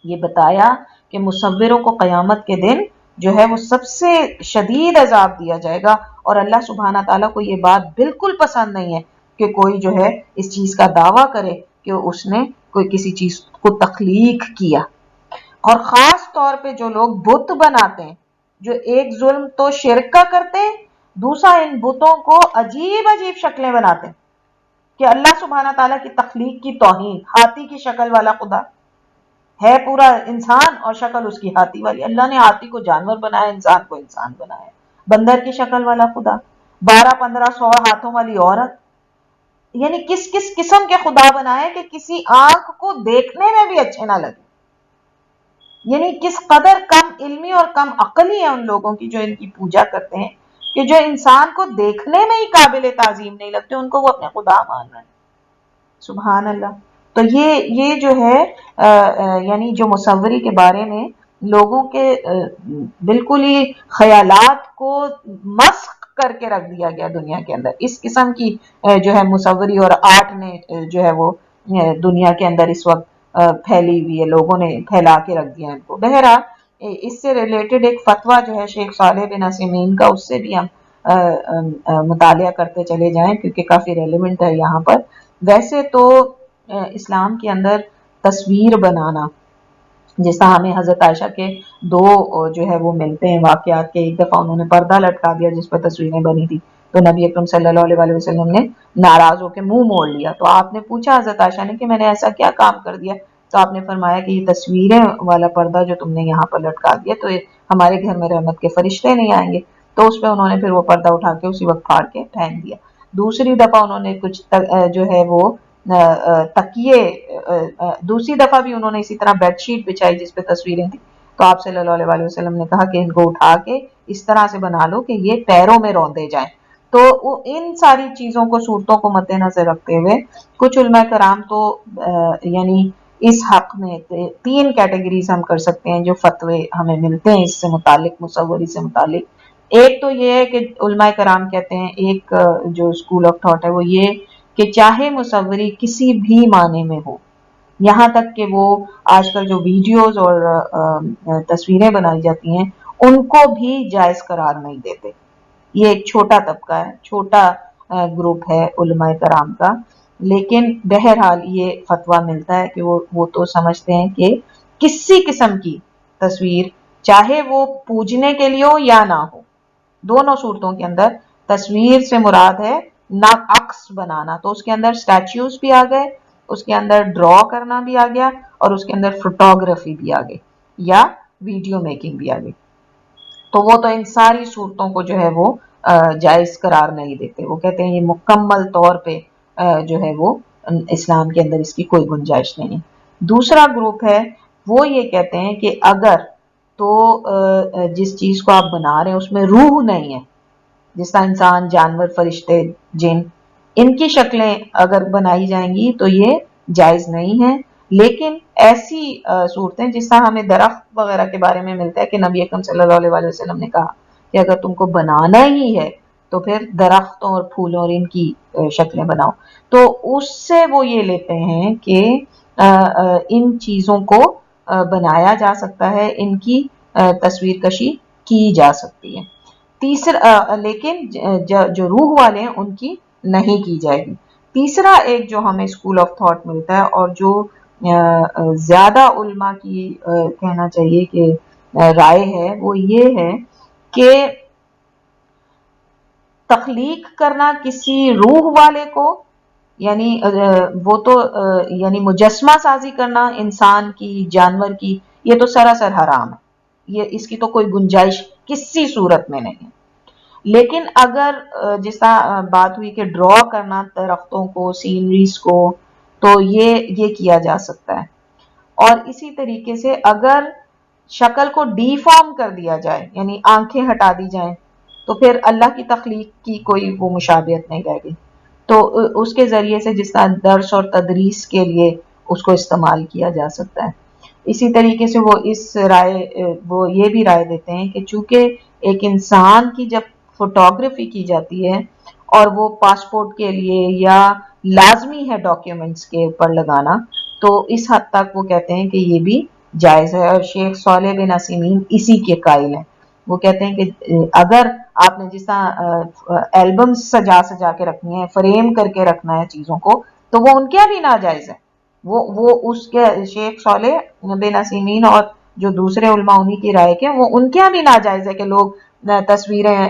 Speaker 1: یہ بتایا کہ مصوروں کو قیامت کے دن جو ہے وہ سب سے شدید عذاب دیا جائے گا، اور اللہ سبحانہ تعالیٰ کو یہ بات بالکل پسند نہیں ہے کہ کوئی جو ہے اس چیز کا دعویٰ کرے کہ اس نے کوئی کسی چیز کو تخلیق کیا۔ اور خاص طور پہ جو لوگ بت بناتے ہیں، جو ایک ظلم تو شرک کا کرتے ہیں، دوسرا ان بتوں کو عجیب عجیب شکلیں بناتے ہیں، کہ اللہ سبحانہ تعالیٰ کی تخلیق کی توہین۔ ہاتھی کی شکل والا خدا ہے پورا انسان اور شکل اس کی ہاتھی والی، اللہ نے ہاتھی کو جانور بنایا، انسان کو انسان بنایا۔ بندر کی شکل والا خدا، 1200-1500 ہاتھوں والی عورت، یعنی کس کس قسم کے خدا بنائے کہ کسی آنکھ کو دیکھنے میں بھی اچھے نہ لگے۔ یعنی کس قدر کم علمی اور کم عقلی ہے ان لوگوں کی جو ان کی پوجا کرتے ہیں کہ جو انسان کو دیکھنے میں ہی قابل تعظیم نہیں لگتے ان کو وہ اپنے خدا مان رہے ہیں. سبحان اللہ. تو یہ جو ہے یعنی جو مصوری کے بارے میں لوگوں کے بالکل ہی خیالات کو مسخ کر کے رکھ دیا گیا دنیا کے اندر. اس قسم کی جو ہے مصوری اور آرٹ نے جو ہے وہ دنیا کے اندر اس وقت پھیلی ہوئی ہے, لوگوں نے پھیلا کے رکھ دیا ان کو. بہرحال اس سے ریلیٹڈ ایک فتویٰ جو ہے شیخ صالح بن عثیمین کا, اس سے بھی ہم مطالعہ کرتے چلے جائیں کیونکہ کافی ریلیونٹ ہے یہاں پر. ویسے تو اسلام کے اندر تصویر بنانا, جس طرح ہمیں حضرت عائشہ کے دو جو ہے وہ ملتے ہیں واقعات کے. ایک دفعہ انہوں نے پردہ لٹکا دیا جس پر تصویریں بنی تھی, تو نبی اکرم صلی اللہ علیہ وسلم نے ناراض ہو کے منہ موڑ لیا. تو آپ نے پوچھا حضرت عائشہ نے کہ میں نے ایسا کیا کام کر دیا؟ تو آپ نے فرمایا کہ یہ تصویریں والا پردہ جو تم نے یہاں پر لٹکا دیا تو ہمارے گھر میں رحمت کے فرشتے نہیں آئیں گے. تو اس پہ انہوں نے پھر وہ پردہ اٹھا کے اسی وقت پھاڑ کے پھینک دیا. دوسری دفعہ انہوں نے کچھ جو ہے وہ تکیے, دوسری دفعہ بھی انہوں نے اسی طرح بیڈ شیٹ بچھائی جس پہ تصویریں تھیں. تو آپ صلی اللہ علیہ وسلم نے کہا کہ ان کو اٹھا کے اس طرح سے بنا لو کہ یہ پیروں میں روندے جائیں. تو ان ساری چیزوں کو, صورتوں کو مد نظر رکھتے ہوئے کچھ علماء کرام تو یعنی اس حق میں تین کیٹیگریز ہم کر سکتے ہیں جو فتوے ہمیں ملتے ہیں اس سے متعلق, مصوری سے متعلق. ایک تو یہ ہے کہ علماء کرام کہتے ہیں, ایک جو اسکول آف تھاٹ ہے وہ یہ کہ چاہے مصوری کسی بھی معنی میں ہو, یہاں تک کہ وہ آج کل جو ویڈیوز اور تصویریں بنائی جاتی ہیں ان کو بھی جائز قرار نہیں دیتے. یہ ایک چھوٹا طبقہ ہے, چھوٹا گروپ ہے علماء کرام کا. لیکن بہرحال یہ فتویٰ ملتا ہے کہ وہ تو سمجھتے ہیں کہ کسی قسم کی تصویر, چاہے وہ پوجنے کے لیے ہو یا نہ ہو, دونوں صورتوں کے اندر تصویر سے مراد ہے نہ عکس بنانا. تو اس کے اندر سٹیچوز بھی آ گئے, اس کے اندر ڈرا کرنا بھی آ گیا, اور اس کے اندر فوٹوگرافی بھی آ گئی یا ویڈیو میکنگ بھی آ گئی. تو وہ تو ان ساری صورتوں کو جو ہے وہ جائز قرار نہیں دیتے. وہ کہتے ہیں یہ مکمل طور پہ جو ہے وہ اسلام کے اندر اس کی کوئی گنجائش نہیں ہے. دوسرا گروپ ہے وہ یہ کہتے ہیں کہ اگر تو جس چیز کو آپ بنا رہے ہیں اس میں روح نہیں ہے, جس طرح انسان, جانور, فرشتے, جن, ان کی شکلیں اگر بنائی جائیں گی تو یہ جائز نہیں ہے. لیکن ایسی صورتیں جس طرح ہمیں درخت وغیرہ کے بارے میں ملتا ہے کہ نبی اکرم صلی اللہ علیہ وسلم نے کہا کہ اگر تم کو بنانا ہی ہے تو پھر درختوں اور پھولوں اور ان کی شکلیں بناؤ. تو اس سے وہ یہ لیتے ہیں کہ ان چیزوں کو بنایا جا سکتا ہے, ان کی تصویر کشی کی جا سکتی ہے. تیسرا لیکن جو روح والے ہیں ان کی نہیں کی جائے گی. تیسرا ایک جو ہمیں اسکول آف تھاٹ ملتا ہے اور جو زیادہ علماء کی کہنا چاہیے کہ رائے ہے, وہ یہ ہے کہ تخلیق کرنا کسی روح والے کو, یعنی وہ تو یعنی مجسمہ سازی کرنا انسان کی, جانور کی, یہ تو سراسر حرام ہے, یہ اس کی تو کوئی گنجائش کسی صورت میں نہیں ہے. لیکن اگر جس طرح بات ہوئی کہ ڈرا کرنا درختوں کو, سینریز کو, تو یہ کیا جا سکتا ہے. اور اسی طریقے سے اگر شکل کو ڈی فارم کر دیا جائے, یعنی آنکھیں ہٹا دی جائیں, تو پھر اللہ کی تخلیق کی کوئی وہ مشابہت نہیں رہ گئی. تو اس کے ذریعے سے جس طرح درس اور تدریس کے لیے اس کو استعمال کیا جا سکتا ہے. اسی طریقے سے وہ یہ بھی رائے دیتے ہیں کہ چونکہ ایک انسان کی جب فوٹوگرافی کی جاتی ہے اور وہ پاسپورٹ کے لیے یا لازمی ہے ڈاکیومنٹس کے اوپر لگانا, تو اس حد تک وہ کہتے ہیں کہ یہ بھی جائز ہے. اور شیخ صالح بن عثیمین اسی کے قائل ہیں. وہ کہتے ہیں کہ اگر آپ نے جس طرح البم سجا کے رکھنی ہے, فریم کر کے رکھنا ہے چیزوں کو, تو وہ ان کے بھی ناجائز ہے. وہ اس کے شیخ صالح بن عثیمین اور جو دوسرے علماء انہی کی رائے کے, وہ ان کے بھی ناجائز ہے کہ لوگ تصویریں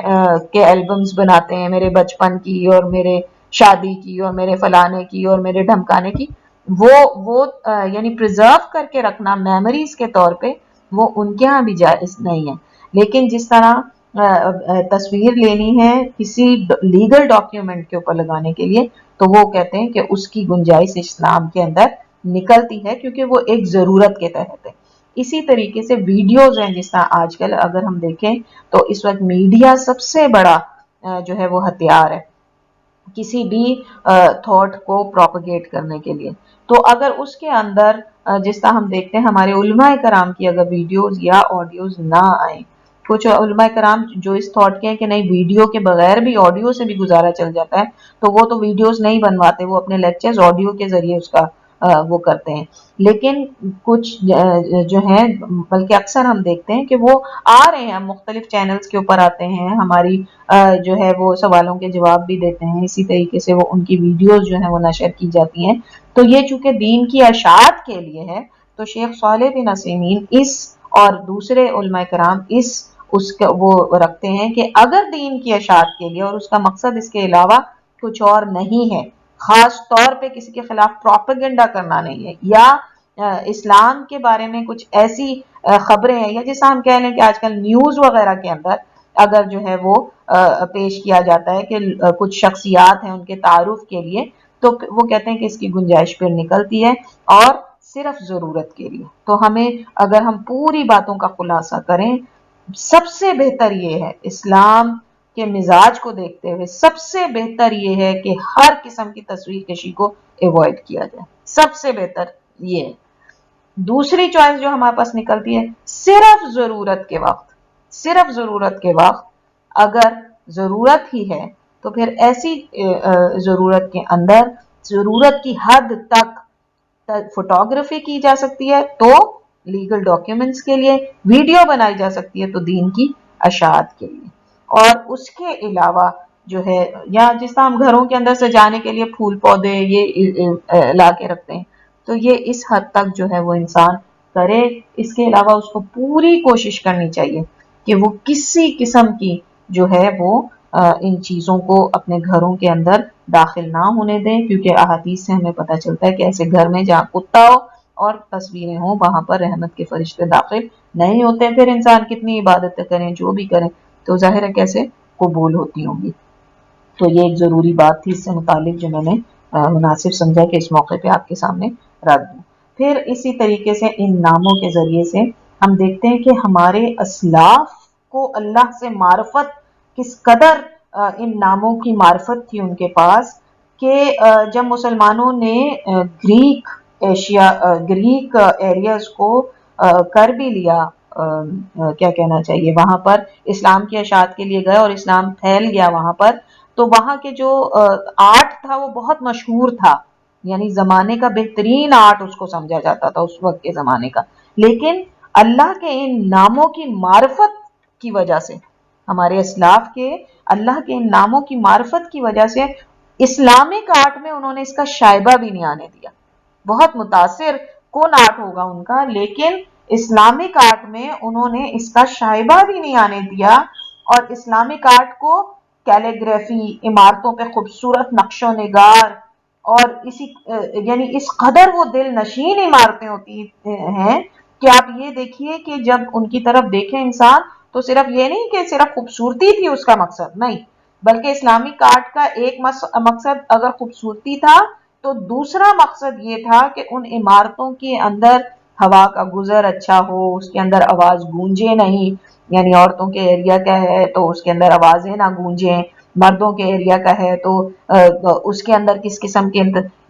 Speaker 1: کے البمز بناتے ہیں, میرے بچپن کی اور میرے شادی کی اور میرے فلانے کی اور میرے ڈھمکانے کی. وہ یعنی پریزرو کر کے رکھنا میموریز کے طور پہ, وہ ان کے ہاں بھی جائز نہیں ہے. لیکن جس طرح تصویر لینی ہے کسی لیگل ڈاکیومنٹ کے اوپر لگانے کے لیے, تو وہ کہتے ہیں کہ اس کی گنجائش اسلام کے اندر نکلتی ہے, کیونکہ وہ ایک ضرورت کے تحت ہے. اسی طریقے سے ویڈیوز ہیں، جس طرح آج کل اگر ہم دیکھیں تو اس وقت میڈیا سب سے بڑا جو ہے وہ ہتھیار ہے کسی بھی تھاٹ کو پروپیگیٹ کرنے کے لیے. تو اگر اس کے اندر جس طرح ہم دیکھتے ہیں ہمارے علماء کرام کی اگر ویڈیوز یا آڈیوز نہ آئیں، کچھ علماء کرام جو اس تھاٹ کے ہیں کہ نہیں ویڈیو کے بغیر بھی آڈیو سے بھی گزارا چل جاتا ہے، تو وہ تو ویڈیوز نہیں بنواتے، وہ اپنے لیکچرز آڈیو کے ذریعے اس کا وہ کرتے ہیں. لیکن کچھ جو ہیں، بلکہ اکثر ہم دیکھتے ہیں کہ وہ آ رہے ہیں مختلف چینلز کے اوپر آتے ہیں، ہماری جو ہے وہ سوالوں کے جواب بھی دیتے ہیں، اسی طریقے سے وہ ان کی ویڈیوز جو ہیں وہ نشر کی جاتی ہیں. تو یہ چونکہ دین کی اشاعت کے لیے ہے، تو شیخ صالح بن عثیمین اس اور دوسرے علماء کرام اس کا وہ رکھتے ہیں کہ اگر دین کی اشاعت کے لیے اور اس کا مقصد اس کے علاوہ کچھ اور نہیں ہے، خاص طور پہ کسی کے خلاف پروپیگنڈا کرنا نہیں ہے، یا اسلام کے بارے میں کچھ ایسی خبریں ہیں، یا جیسا ہم کہہ لیں کہ آج کل نیوز وغیرہ کے اندر اگر جو ہے وہ پیش کیا جاتا ہے کہ کچھ شخصیات ہیں ان کے تعارف کے لیے، تو وہ کہتے ہیں کہ اس کی گنجائش پھر نکلتی ہے اور صرف ضرورت کے لیے. تو ہمیں اگر ہم پوری باتوں کا خلاصہ کریں، سب سے بہتر یہ ہے اسلام کے مزاج کو دیکھتے ہوئے سب سے بہتر یہ ہے کہ ہر قسم کی تصویر کشی کو ایوائڈ کیا جائے. سب سے بہتر یہ ہے. دوسری چوائس جو ہمارے پاس نکلتی ہے، صرف ضرورت کے وقت اگر ضرورت ہی ہے تو پھر ایسی ضرورت کے اندر ضرورت کی حد تک فوٹوگرافی کی جا سکتی ہے تو لیگل ڈاکیومنٹس کے لیے، ویڈیو بنائی جا سکتی ہے تو دین کی اشاعت کے لیے، اور اس کے علاوہ جو ہے یا جس طرح ہم گھروں کے اندر سجانے کے لیے پھول پودے یہ لا کے رکھتے ہیں، تو یہ اس حد تک جو ہے وہ انسان کرے. اس کے علاوہ اس کو پوری کوشش کرنی چاہیے کہ وہ کسی قسم کی جو ہے وہ ان چیزوں کو اپنے گھروں کے اندر داخل نہ ہونے دیں، کیونکہ احادیث سے ہمیں پتہ چلتا ہے کہ ایسے گھر میں جہاں کتا ہو اور تصویریں ہوں وہاں پر رحمت کے فرشتے داخل نہیں ہوتے. پھر انسان کتنی عبادتیں کریں، جو بھی کریں، تو ظاہر ہے کیسے قبول ہوتی ہوں گی. تو یہ ایک ضروری بات تھی اس سے متعلق جو میں نے مناسب سمجھا کہ اس موقع پہ آپ کے سامنے رکھ دوں. پھر اسی طریقے سے ان ناموں کے ذریعے سے ہم دیکھتے ہیں کہ ہمارے اسلاف کو اللہ سے معرفت کس قدر ان ناموں کی معرفت تھی ان کے پاس، کہ جب مسلمانوں نے گریک ایریاز کو کر بھی لیا، کیا کہنا چاہیے، وہاں پر اسلام کی اشاعت کے لیے گئے اور اسلام پھیل گیا وہاں پر، تو وہاں کے جو آرٹ تھا وہ بہت مشہور تھا، یعنی زمانے کا بہترین آرٹ اس کو سمجھا جاتا تھا اس وقت کے زمانے کا. لیکن اللہ کے ان ناموں کی معرفت کی وجہ سے، ہمارے اسلاف کے اللہ کے ان ناموں کی معرفت کی وجہ سے اسلامک آرٹ میں انہوں نے اس کا شائبہ بھی نہیں آنے دیا. بہت متاثر کن آرٹ ہوگا ان کا، لیکن اسلامک آرٹ میں انہوں نے اس کا شائبہ بھی نہیں آنے دیا. اور اسلامک آرٹ کو کیلیگرافی، عمارتوں پہ خوبصورت نقش و نگار، اور یعنی اس قدر وہ دل نشین عمارتیں ہوتی ہیں کہ آپ یہ دیکھیے کہ جب ان کی طرف دیکھیں انسان تو صرف یہ نہیں کہ صرف خوبصورتی تھی اس کا مقصد، نہیں، بلکہ اسلامک آرٹ کا ایک مقصد اگر خوبصورتی تھا تو دوسرا مقصد یہ تھا کہ ان عمارتوں کے اندر ہوا کا گزر اچھا ہو، اس کے اندر آواز گونجے نہیں، یعنی عورتوں کے ایریا کا ہے تو اس کے اندر آوازیں نہ گونجیں، مردوں کے ایریا کا ہے تو اس کے اندر کس قسم کے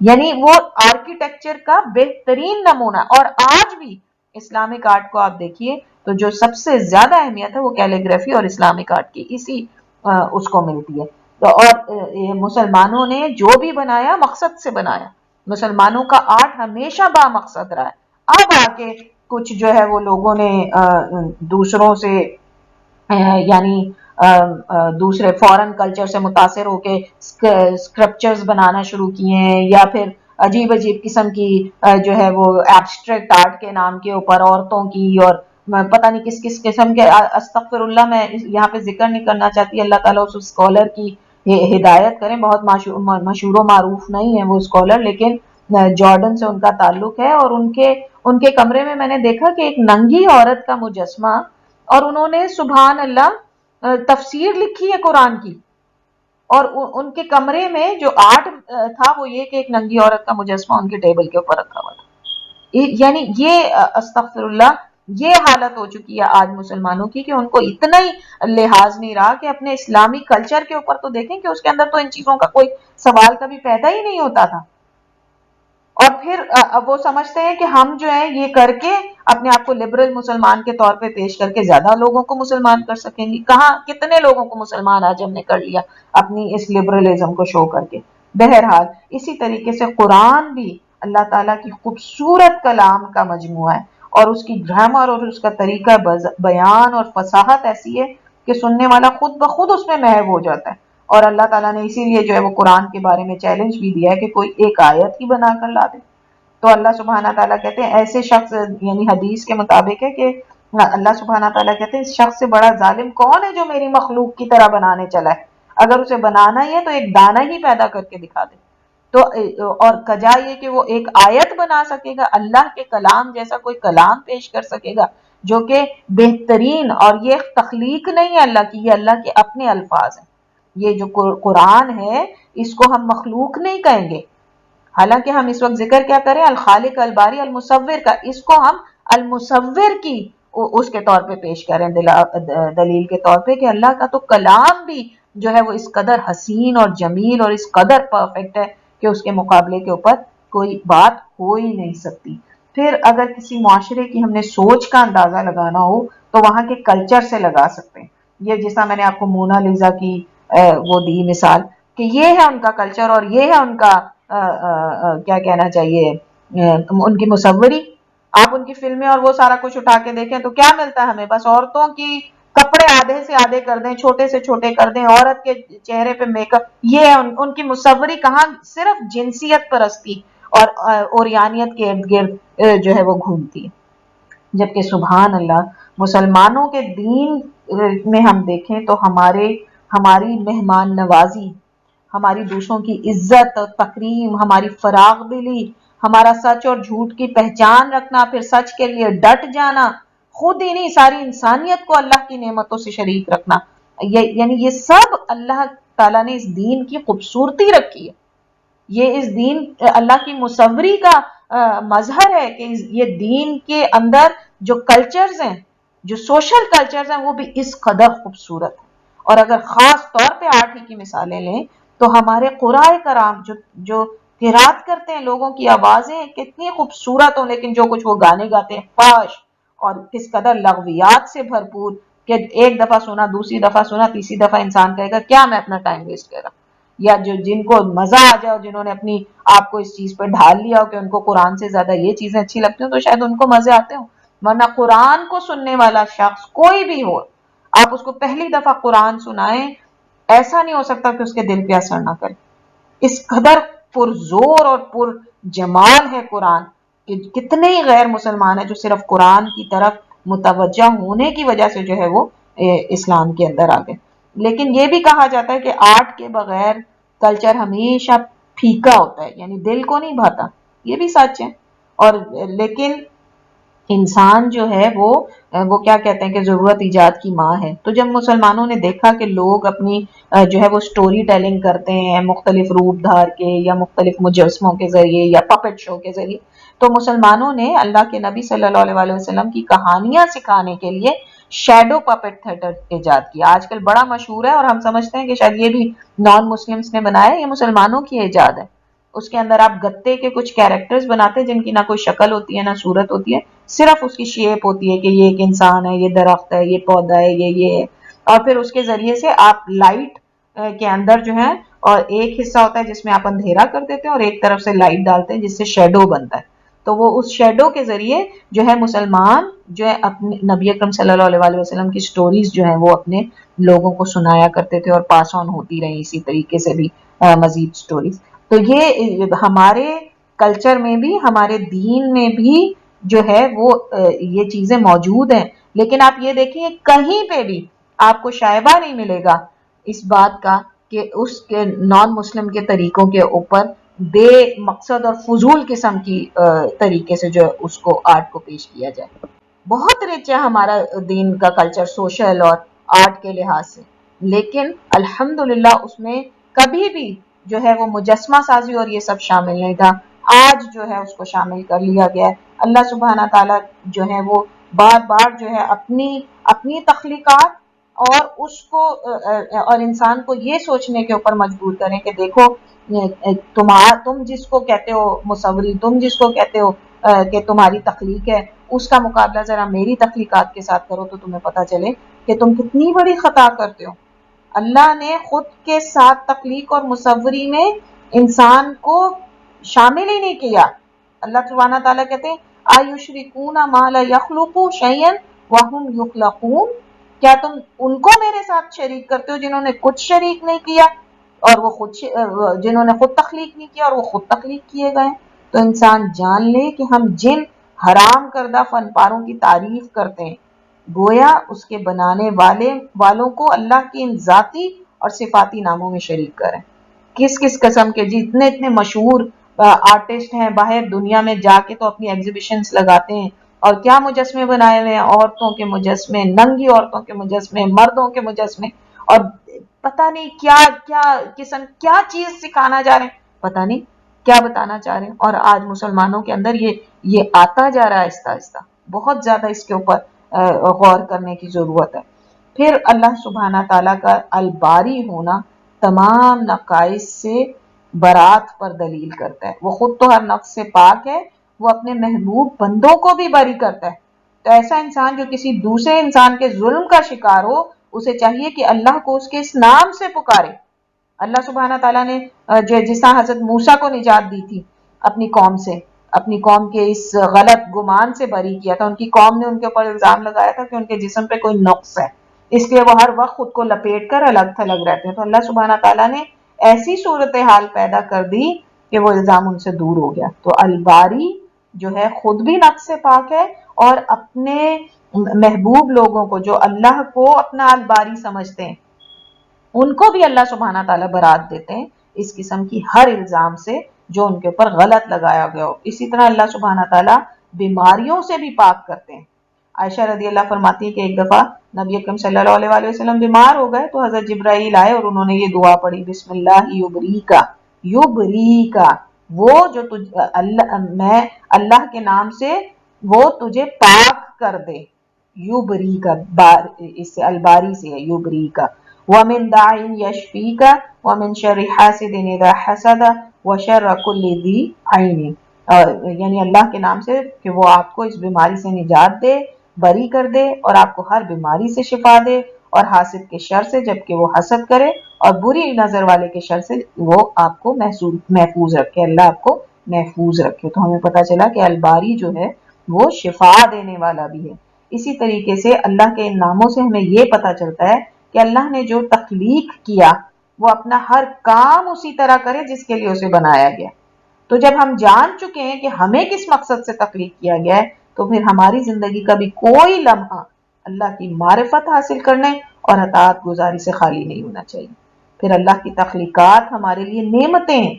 Speaker 1: یعنی وہ آرکیٹیکچر کا بہترین نمونہ. اور آج بھی اسلامک آرٹ کو آپ دیکھیے تو جو سب سے زیادہ اہمیت ہے وہ کیلیگرافی اور اسلامک آرٹ کی اسی اس کو ملتی ہے. اور مسلمانوں نے جو بھی بنایا مقصد سے بنایا، مسلمانوں کا آرٹ ہمیشہ با مقصد رہا ہے. اب آ کے کچھ جو ہے وہ لوگوں نے دوسروں سے یعنی دوسرے فورن کلچر سے متاثر ہو کے اسکرپچرز بنانا شروع کیے ہیں، یا پھر عجیب عجیب قسم کی جو ہے وہ ایبسٹریکٹ آرٹ کے نام کے اوپر عورتوں کی اور پتہ نہیں کس کس قسم کے، استغفر اللہ، میں یہاں پہ ذکر نہیں کرنا چاہتی، اللہ تعالیٰ اس اسکالر کی ہدایت کریں، بہت مشہور و معروف نہیں ہے وہ اسکالر، لیکن جارڈن سے ان کا تعلق ہے. اور ان کے کمرے میں نے دیکھا کہ ایک ننگی عورت کا مجسمہ، اور انہوں نے سبحان اللہ تفسیر لکھی ہے قرآن کی، اور ان کے کمرے میں جو آرٹ تھا وہ یہ کہ ایک ننگی عورت کا مجسمہ ان کے ٹیبل کے اوپر رکھا ہوا تھا. یعنی یہ استغفر اللہ یہ حالت ہو چکی ہے آج مسلمانوں کی کہ ان کو اتنا ہی لحاظ نہیں رہا کہ اپنے اسلامی کلچر کے اوپر تو دیکھیں کہ اس کے اندر تو ان چیزوں کا کوئی سوال کبھی پیدا ہی نہیں ہوتا تھا. اور پھر وہ سمجھتے ہیں کہ ہم جو ہے یہ کر کے اپنے آپ کو لبرل مسلمان کے طور پہ پیش کر کے زیادہ لوگوں کو مسلمان کر سکیں گے. کہاں کتنے لوگوں کو مسلمان آج ہم نے کر لیا اپنی اس لبرلزم کو شو کر کے. بہرحال اسی طریقے سے قرآن بھی اللہ تعالیٰ کی خوبصورت کلام کا مجموعہ ہے اور اس کی گرامر اور اس کا طریقہ بیان اور فصاحت ایسی ہے کہ سننے والا خود بخود اس میں محو ہو جاتا ہے. اور اللہ تعالیٰ نے اسی لیے جو ہے وہ قرآن کے بارے میں چیلنج بھی دیا ہے کہ کوئی ایک آیت ہی بنا کر لا دے. تو اللہ سبحانہ تعالیٰ کہتے ہیں ایسے شخص، یعنی حدیث کے مطابق ہے کہ اللہ سبحانہ تعالیٰ کہتے ہیں اس شخص سے بڑا ظالم کون ہے جو میری مخلوق کی طرح بنانے چلا ہے. اگر اسے بنانا ہی ہے تو ایک دانہ ہی پیدا کر کے دکھا دے. تو اور کجا یہ کہ وہ ایک آیت بنا سکے گا، اللہ کے کلام جیسا کوئی کلام پیش کر سکے گا جو کہ بہترین، اور یہ تخلیق نہیں ہے اللہ کی، یہ اللہ کے اپنے الفاظ ہیں. یہ جو قرآن ہے اس کو ہم مخلوق نہیں کہیں گے، حالانکہ ہم اس وقت ذکر کیا کریں الخالق الباری المصور کا، اس کو ہم المصور کی اس کے طور پہ پیش کریں دلیل کے طور پہ کہ اللہ کا تو کلام بھی جو ہے وہ اس قدر حسین اور جمیل اور اس قدر پرفیکٹ ہے کہ اس کے مقابلے کے اوپر کوئی بات ہو ہی نہیں سکتی. پھر اگر کسی معاشرے کی ہم نے سوچ کا اندازہ لگانا ہو تو وہاں کے کلچر سے لگا سکتے ہیں. یہ جیسا میں نے آپ کو مونا لیزا کی وہ دی مثال کہ یہ ہے ان کا کلچر اور یہ ہے ان کا کیا کہنا چاہیے ان کی مصوری. آپ ان کی فلمیں اور وہ سارا کچھ اٹھا کے دیکھیں تو کیا ملتا ہے ہمیں؟ بس عورتوں کی کپڑے آدھے سے آدھے کر دیں، چھوٹے سے چھوٹے کر دیں، عورت کے چہرے پہ میک اپ، یہ ہے ان کی مصوری. کہاں صرف جنسیت پرستی اور اوریانیت کے ارد گرد جو ہے وہ گھومتی ہے. جبکہ سبحان اللہ مسلمانوں کے دین میں ہم دیکھیں تو ہماری مہمان نوازی، ہماری دوسروں کی عزت اور تکریم، ہماری فراخ دلی، ہمارا سچ اور جھوٹ کی پہچان رکھنا، پھر سچ کے لیے ڈٹ جانا، خود ہی نہیں ساری انسانیت کو اللہ کی نعمتوں سے شریک رکھنا، یعنی یہ سب اللہ تعالیٰ نے اس دین کی خوبصورتی رکھی ہے. یہ اس دین اللہ کی مصوری کا مظہر ہے کہ یہ دین کے اندر جو کلچرز ہیں، جو سوشل کلچرز ہیں، وہ بھی اس قدر خوبصورت ہیں. اور اگر خاص طور پہ آرٹ ہی کی مثالیں لیں تو ہمارے قرائے کرام جو قرات کرتے ہیں، لوگوں کی آوازیں کتنی خوبصورت ہوں لیکن جو کچھ وہ گانے گاتے ہیں فاش اور کس قدر لغویات سے بھرپور کہ ایک دفعہ سنا، دوسری دفعہ سنا، تیسری دفعہ انسان کہے گا کیا میں اپنا ٹائم ویسٹ کر رہا. یا جن کو مزہ آ جائے، جنہوں نے اپنی آپ کو اس چیز پہ ڈھال لیا ہو کہ ان کو قرآن سے زیادہ یہ چیزیں اچھی لگتی ہوں تو شاید ان کو مزے آتے ہوں. ورنہ قرآن کو سننے والا شخص کوئی بھی ہو، آپ اس کو پہلی دفعہ قرآن سنائیں، ایسا نہیں ہو سکتا کہ اس کے دل پہ اثر نہ کرے. اس قدر پرزور اور پر جمال ہے قرآن کہ کتنے ہی غیر مسلمان ہیں جو صرف قرآن کی طرف متوجہ ہونے کی وجہ سے جو ہے وہ اسلام کے اندر آ گئے. لیکن یہ بھی کہا جاتا ہے کہ آرٹ کے بغیر کلچر ہمیشہ پھیکا ہوتا ہے، یعنی دل کو نہیں بھاتا. یہ بھی سچ ہے. اور لیکن انسان جو ہے وہ کیا کہتے ہیں کہ ضرورت ایجاد کی ماں ہے. تو جب مسلمانوں نے دیکھا کہ لوگ اپنی جو ہے وہ سٹوری ٹیلنگ کرتے ہیں مختلف روپ دھار کے یا مختلف مجسموں کے ذریعے یا پپٹ شو کے ذریعے، تو مسلمانوں نے اللہ کے نبی صلی اللہ علیہ وسلم کی کہانیاں سکھانے کے لیے شیڈو پپٹ تھیٹر ایجاد کیا. آج کل بڑا مشہور ہے اور ہم سمجھتے ہیں کہ شاید یہ بھی نان مسلمز نے بنایا، یہ مسلمانوں کی ایجاد ہے. اس کے اندر آپ گتے کے کچھ کیریکٹرز بناتے ہیں جن کی نہ کوئی شکل ہوتی ہے نہ صورت ہوتی ہے، صرف اس کی شیپ ہوتی ہے کہ یہ ایک انسان ہے، یہ درخت ہے، یہ پودا ہے، یہ ہے. اور پھر اس کے ذریعے سے آپ لائٹ کے اندر جو ہے اور ایک حصہ ہوتا ہے جس میں آپ اندھیرا کر دیتے ہیں اور ایک طرف سے لائٹ ڈالتے ہیں جس سے شیڈو بنتا ہے. تو وہ اس شیڈو کے ذریعے جو ہے مسلمان جو ہے اپنے نبی اکرم صلی اللہ علیہ وسلم کی سٹوریز جو ہیں وہ اپنے لوگوں کو سنایا کرتے تھے اور پاس آن ہوتی رہی اسی طریقے سے بھی مزید سٹوریز. تو یہ ہمارے کلچر میں بھی ہمارے دین میں بھی جو ہے وہ یہ چیزیں موجود ہیں. لیکن آپ یہ دیکھیں کہیں پہ بھی آپ کو شائبہ نہیں ملے گا اس بات کا کہ اس کے نان مسلم کے طریقوں کے اوپر بے مقصد اور فضول قسم کی طریقے سے جو اس کو آرٹ کو پیش کیا جائے. بہت رچ ہے ہمارا دین کا کلچر سوشل اور آرٹ کے لحاظ سے، لیکن الحمدللہ اس میں کبھی بھی جو ہے وہ مجسمہ سازی اور یہ سب شامل نہیں تھا. آج جو ہے اس کو شامل کر لیا گیا ہے. اللہ سبحانہ تعالیٰ جو ہے وہ بار بار جو ہے اپنی تخلیقات اور اس کو اور انسان کو یہ سوچنے کے اوپر مجبور کریں کہ دیکھو تم جس کو کہتے ہو مصوری، تم جس کو کہتے ہو کہ تمہاری تخلیق ہے، اس کا مقابلہ ذرا میری تخلیقات کے ساتھ کرو تو تمہیں پتہ چلے کہ تم کتنی بڑی خطا کرتے ہو۔ اللہ نے خود کے ساتھ تخلیق اور مصوری میں انسان کو شامل ہی نہیں کیا۔ اللہ سبحانہ تعالیٰ کہتے ہیں آیشرکون ما لا یخلق شیئا وهم یخلقون، کیا تم ان کو میرے ساتھ شریک کرتے ہو جنہوں نے کچھ شریک نہیں کیا اور وہ جنہوں نے خود تخلیق نہیں کیا اور وہ خود تخلیق کیے گئے۔ تو انسان جان لے کہ ہم جن حرام کردہ فن پاروں کی تعریف کرتے ہیں، گویا اس کے بنانے والوں کو اللہ کی ان ذاتی اور صفاتی ناموں میں شریک کریں۔ کس کس قسم کے جتنے اتنے مشہور آرٹسٹ ہیں باہر دنیا میں جا کے تو اپنی ایگزیبیشنز لگاتے ہیں، اور کیا مجسمے بنائے ہوئے ہیں، عورتوں کے مجسمے، ننگی عورتوں کے مجسمے، مردوں کے مجسمے، اور پتہ نہیں کیا کیا قسم کیا چیز سکھانا جا رہے ہیں، پتہ نہیں کیا بتانا چاہ رہے ہیں۔ اور آج مسلمانوں کے اندر یہ آتا جا رہا ہے آہستہ آہستہ، بہت زیادہ اس کے اوپر غور کرنے کی ضرورت ہے۔ پھر اللہ سبحانہ تعالیٰ کا الباری ہونا تمام نقائص سے برات پر دلیل کرتا ہے۔ وہ خود تو ہر نقص سے پاک ہے، وہ اپنے محبوب بندوں کو بھی بری کرتا ہے۔ تو ایسا انسان جو کسی دوسرے انسان کے ظلم کا شکار ہو، اسے چاہیے کہ اللہ کو اس کے اس نام سے پکارے۔ اللہ سبحانہ تعالیٰ نے جس طرح حضرت موسیٰ کو نجات دی تھی اپنی قوم سے، اپنی قوم کے اس غلط گمان سے بری کیا تھا، ان کی قوم نے ان کے اوپر الزام لگایا تھا کہ ان کے جسم پہ کوئی نقص ہے، اس لیے وہ ہر وقت خود کو لپیٹ کر الگ تھلگ رہتے ہیں۔ تو اللہ سبحانہ تعالیٰ نے ایسی صورتحال پیدا کر دی کہ وہ الزام ان سے دور ہو گیا۔ تو الباری جو ہے خود بھی نقص سے پاک ہے، اور اپنے محبوب لوگوں کو جو اللہ کو اپنا الباری سمجھتے ہیں ان کو بھی اللہ سبحانہ تعالیٰ برات دیتے ہیں اس قسم کی ہر الزام سے جو ان کے اوپر غلط لگایا گیا ہو۔ اسی طرح اللہ سبحانہ تعالیٰ بیماریوں سے بھی پاک کرتے ہیں۔ عائشہ رضی اللہ فرماتی ہے کہ ایک دفعہ نبی اکرم صلی اللہ علیہ وسلم بیمار ہو گئے تو حضرت جبرائیل آئے اور انہوں نے یہ دعا پڑھی، بسم اللہ یبریکا یبریکا، وہ جو میں اللہ کے نام سے وہ تجھے پاک کر دے، یبریکا اس سے الباری سے ہے یبریکا، وَمِن دَاعٍ يَشْفِيكَ وَمِن شَرِّ حَاسِدٍ إِذَا حَسَدَ وَشَرَّ كُلِّ ذِي عَيْنٍ، یعنی اللہ کے نام سے کہ وہ آپ کو اس بیماری سے نجات دے، بری کر دے، اور آپ کو ہر بیماری سے شفا دے، اور حاسد کے شر سے جبکہ وہ حسد کرے، اور بری نظر والے کے شر سے وہ آپ کو محفوظ رکھے، اللہ آپ کو محفوظ رکھے۔ تو ہمیں پتہ چلا کہ الباری جو ہے وہ شفا دینے والا بھی ہے۔ اسی طریقے سے اللہ کے ان ناموں سے ہمیں یہ پتہ چلتا ہے کہ اللہ نے جو تخلیق کیا وہ اپنا ہر کام اسی طرح کرے جس کے لیے اسے بنایا گیا۔ تو جب ہم جان چکے ہیں کہ ہمیں کس مقصد سے تخلیق کیا گیا ہے، تو پھر ہماری زندگی کا بھی کوئی لمحہ اللہ کی معرفت حاصل کرنے اور اطاعت گزاری سے خالی نہیں ہونا چاہیے۔ پھر اللہ کی تخلیقات ہمارے لیے نعمتیں ہیں،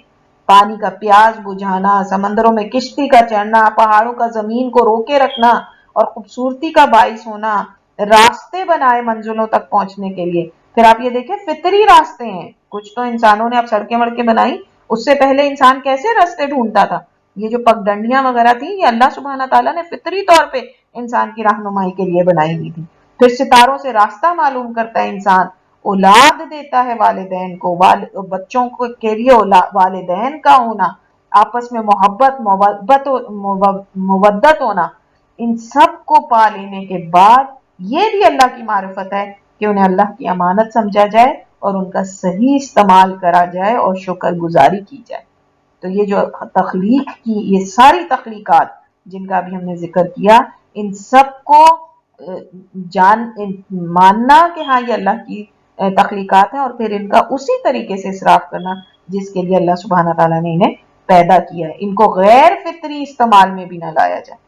Speaker 1: پانی کا پیاس بجھانا، سمندروں میں کشتی کا چڑھنا، پہاڑوں کا زمین کو روکے رکھنا اور خوبصورتی کا باعث ہونا، راستے بنائے منزلوں تک پہنچنے کے لیے۔ پھر آپ یہ دیکھیں فطری راستے ہیں، کچھ تو انسانوں نے اب سڑکیں وڑکیں بنائی، اس سے پہلے انسان کیسے راستے ڈھونڈتا تھا؟ یہ جو پگڈنڈیاں وغیرہ تھیں یہ اللہ سبحانہ تعالیٰ نے فطری طور پہ انسان کی رہنمائی کے لیے بنائی ہوئی تھی۔ پھر ستاروں سے راستہ معلوم کرتا ہے انسان، اولاد دیتا ہے والدین کو، بچوں کے لیے والدین کا ہونا، آپس میں محبت مودت ہونا، ان سب کو پا لینے کے بعد یہ بھی اللہ کی معرفت ہے کہ انہیں اللہ کی امانت سمجھا جائے اور ان کا صحیح استعمال کرا جائے اور شکر گزاری کی جائے۔ تو یہ جو تخلیق کی یہ ساری تخلیقات جن کا بھی ہم نے ذکر کیا، ان سب کو ماننا کہ ہاں یہ اللہ کی تخلیقات ہیں، اور پھر ان کا اسی طریقے سے اصراف کرنا جس کے لیے اللہ سبحانہ تعالیٰ نے انہیں پیدا کیا ہے، ان کو غیر فطری استعمال میں بھی نہ لایا جائے۔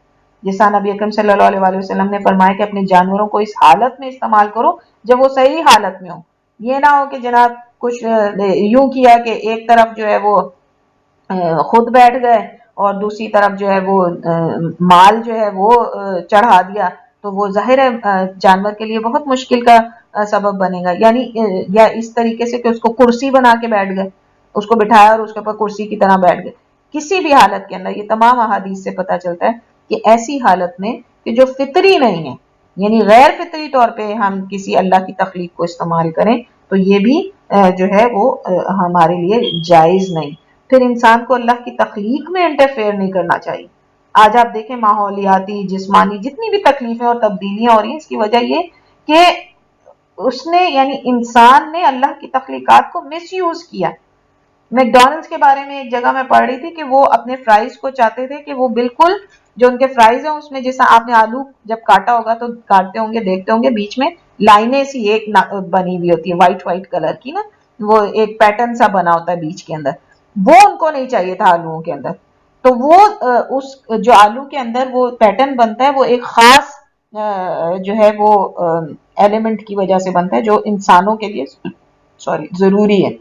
Speaker 1: جیسا نبی اکرم صلی اللہ علیہ وسلم نے فرمایا کہ اپنے جانوروں کو اس حالت میں استعمال کرو جب وہ صحیح حالت میں ہو۔ یہ نہ ہو کہ جناب کچھ یوں کیا کہ ایک طرف جو ہے وہ خود بیٹھ گئے اور دوسری طرف جو ہے وہ مال جو ہے وہ چڑھا دیا، تو وہ ظاہر ہے جانور کے لیے بہت مشکل کا سبب بنے گا، یعنی یا اس طریقے سے کہ اس کو کرسی بنا کے بیٹھ گئے، اس کو بٹھایا اور اس کے اوپر کرسی کی طرح بیٹھ گئے، کسی بھی حالت کے اندر۔ یہ تمام احادیث سے پتہ چلتا ہے کہ ایسی حالت میں کہ جو فطری نہیں ہے، یعنی غیر فطری طور پہ ہم کسی اللہ کی تخلیق کو استعمال کریں تو یہ بھی جو ہے وہ ہمارے لیے جائز نہیں۔ پھر انسان کو اللہ کی تخلیق میں انٹرفیئر نہیں کرنا چاہیے۔ آج آپ دیکھیں ماحولیاتی، جسمانی جتنی بھی تکلیفیں اور تبدیلیاں ہو رہی ہیں، اس کی وجہ یہ کہ اس نے یعنی انسان نے اللہ کی تخلیقات کو مس یوز کیا۔ میکڈونلڈس کے بارے میں ایک جگہ میں پڑھ رہی تھی کہ وہ اپنے فرائز کو چاہتے تھے کہ وہ بالکل جو ان کے فرائز ہیں اس میں جیسا آپ نے آلو جب کاٹا ہوگا تو کاٹتے ہوں گے دیکھتے ہوں گے بیچ میں لائنیں سی ایک بنی ہوئی ہوتی ہے وائٹ کلر کی نا، وہ ایک پیٹرن سا بنا ہوتا ہے بیچ کے اندر، وہ ان کو نہیں چاہیے تھا آلوؤں کے اندر۔ تو وہ اس جو آلو کے اندر وہ پیٹرن بنتا ہے وہ ایک خاص جو ہے وہ ایلیمنٹ کی وجہ سے بنتا ہے جو انسانوں کے لیے ضروری ہے۔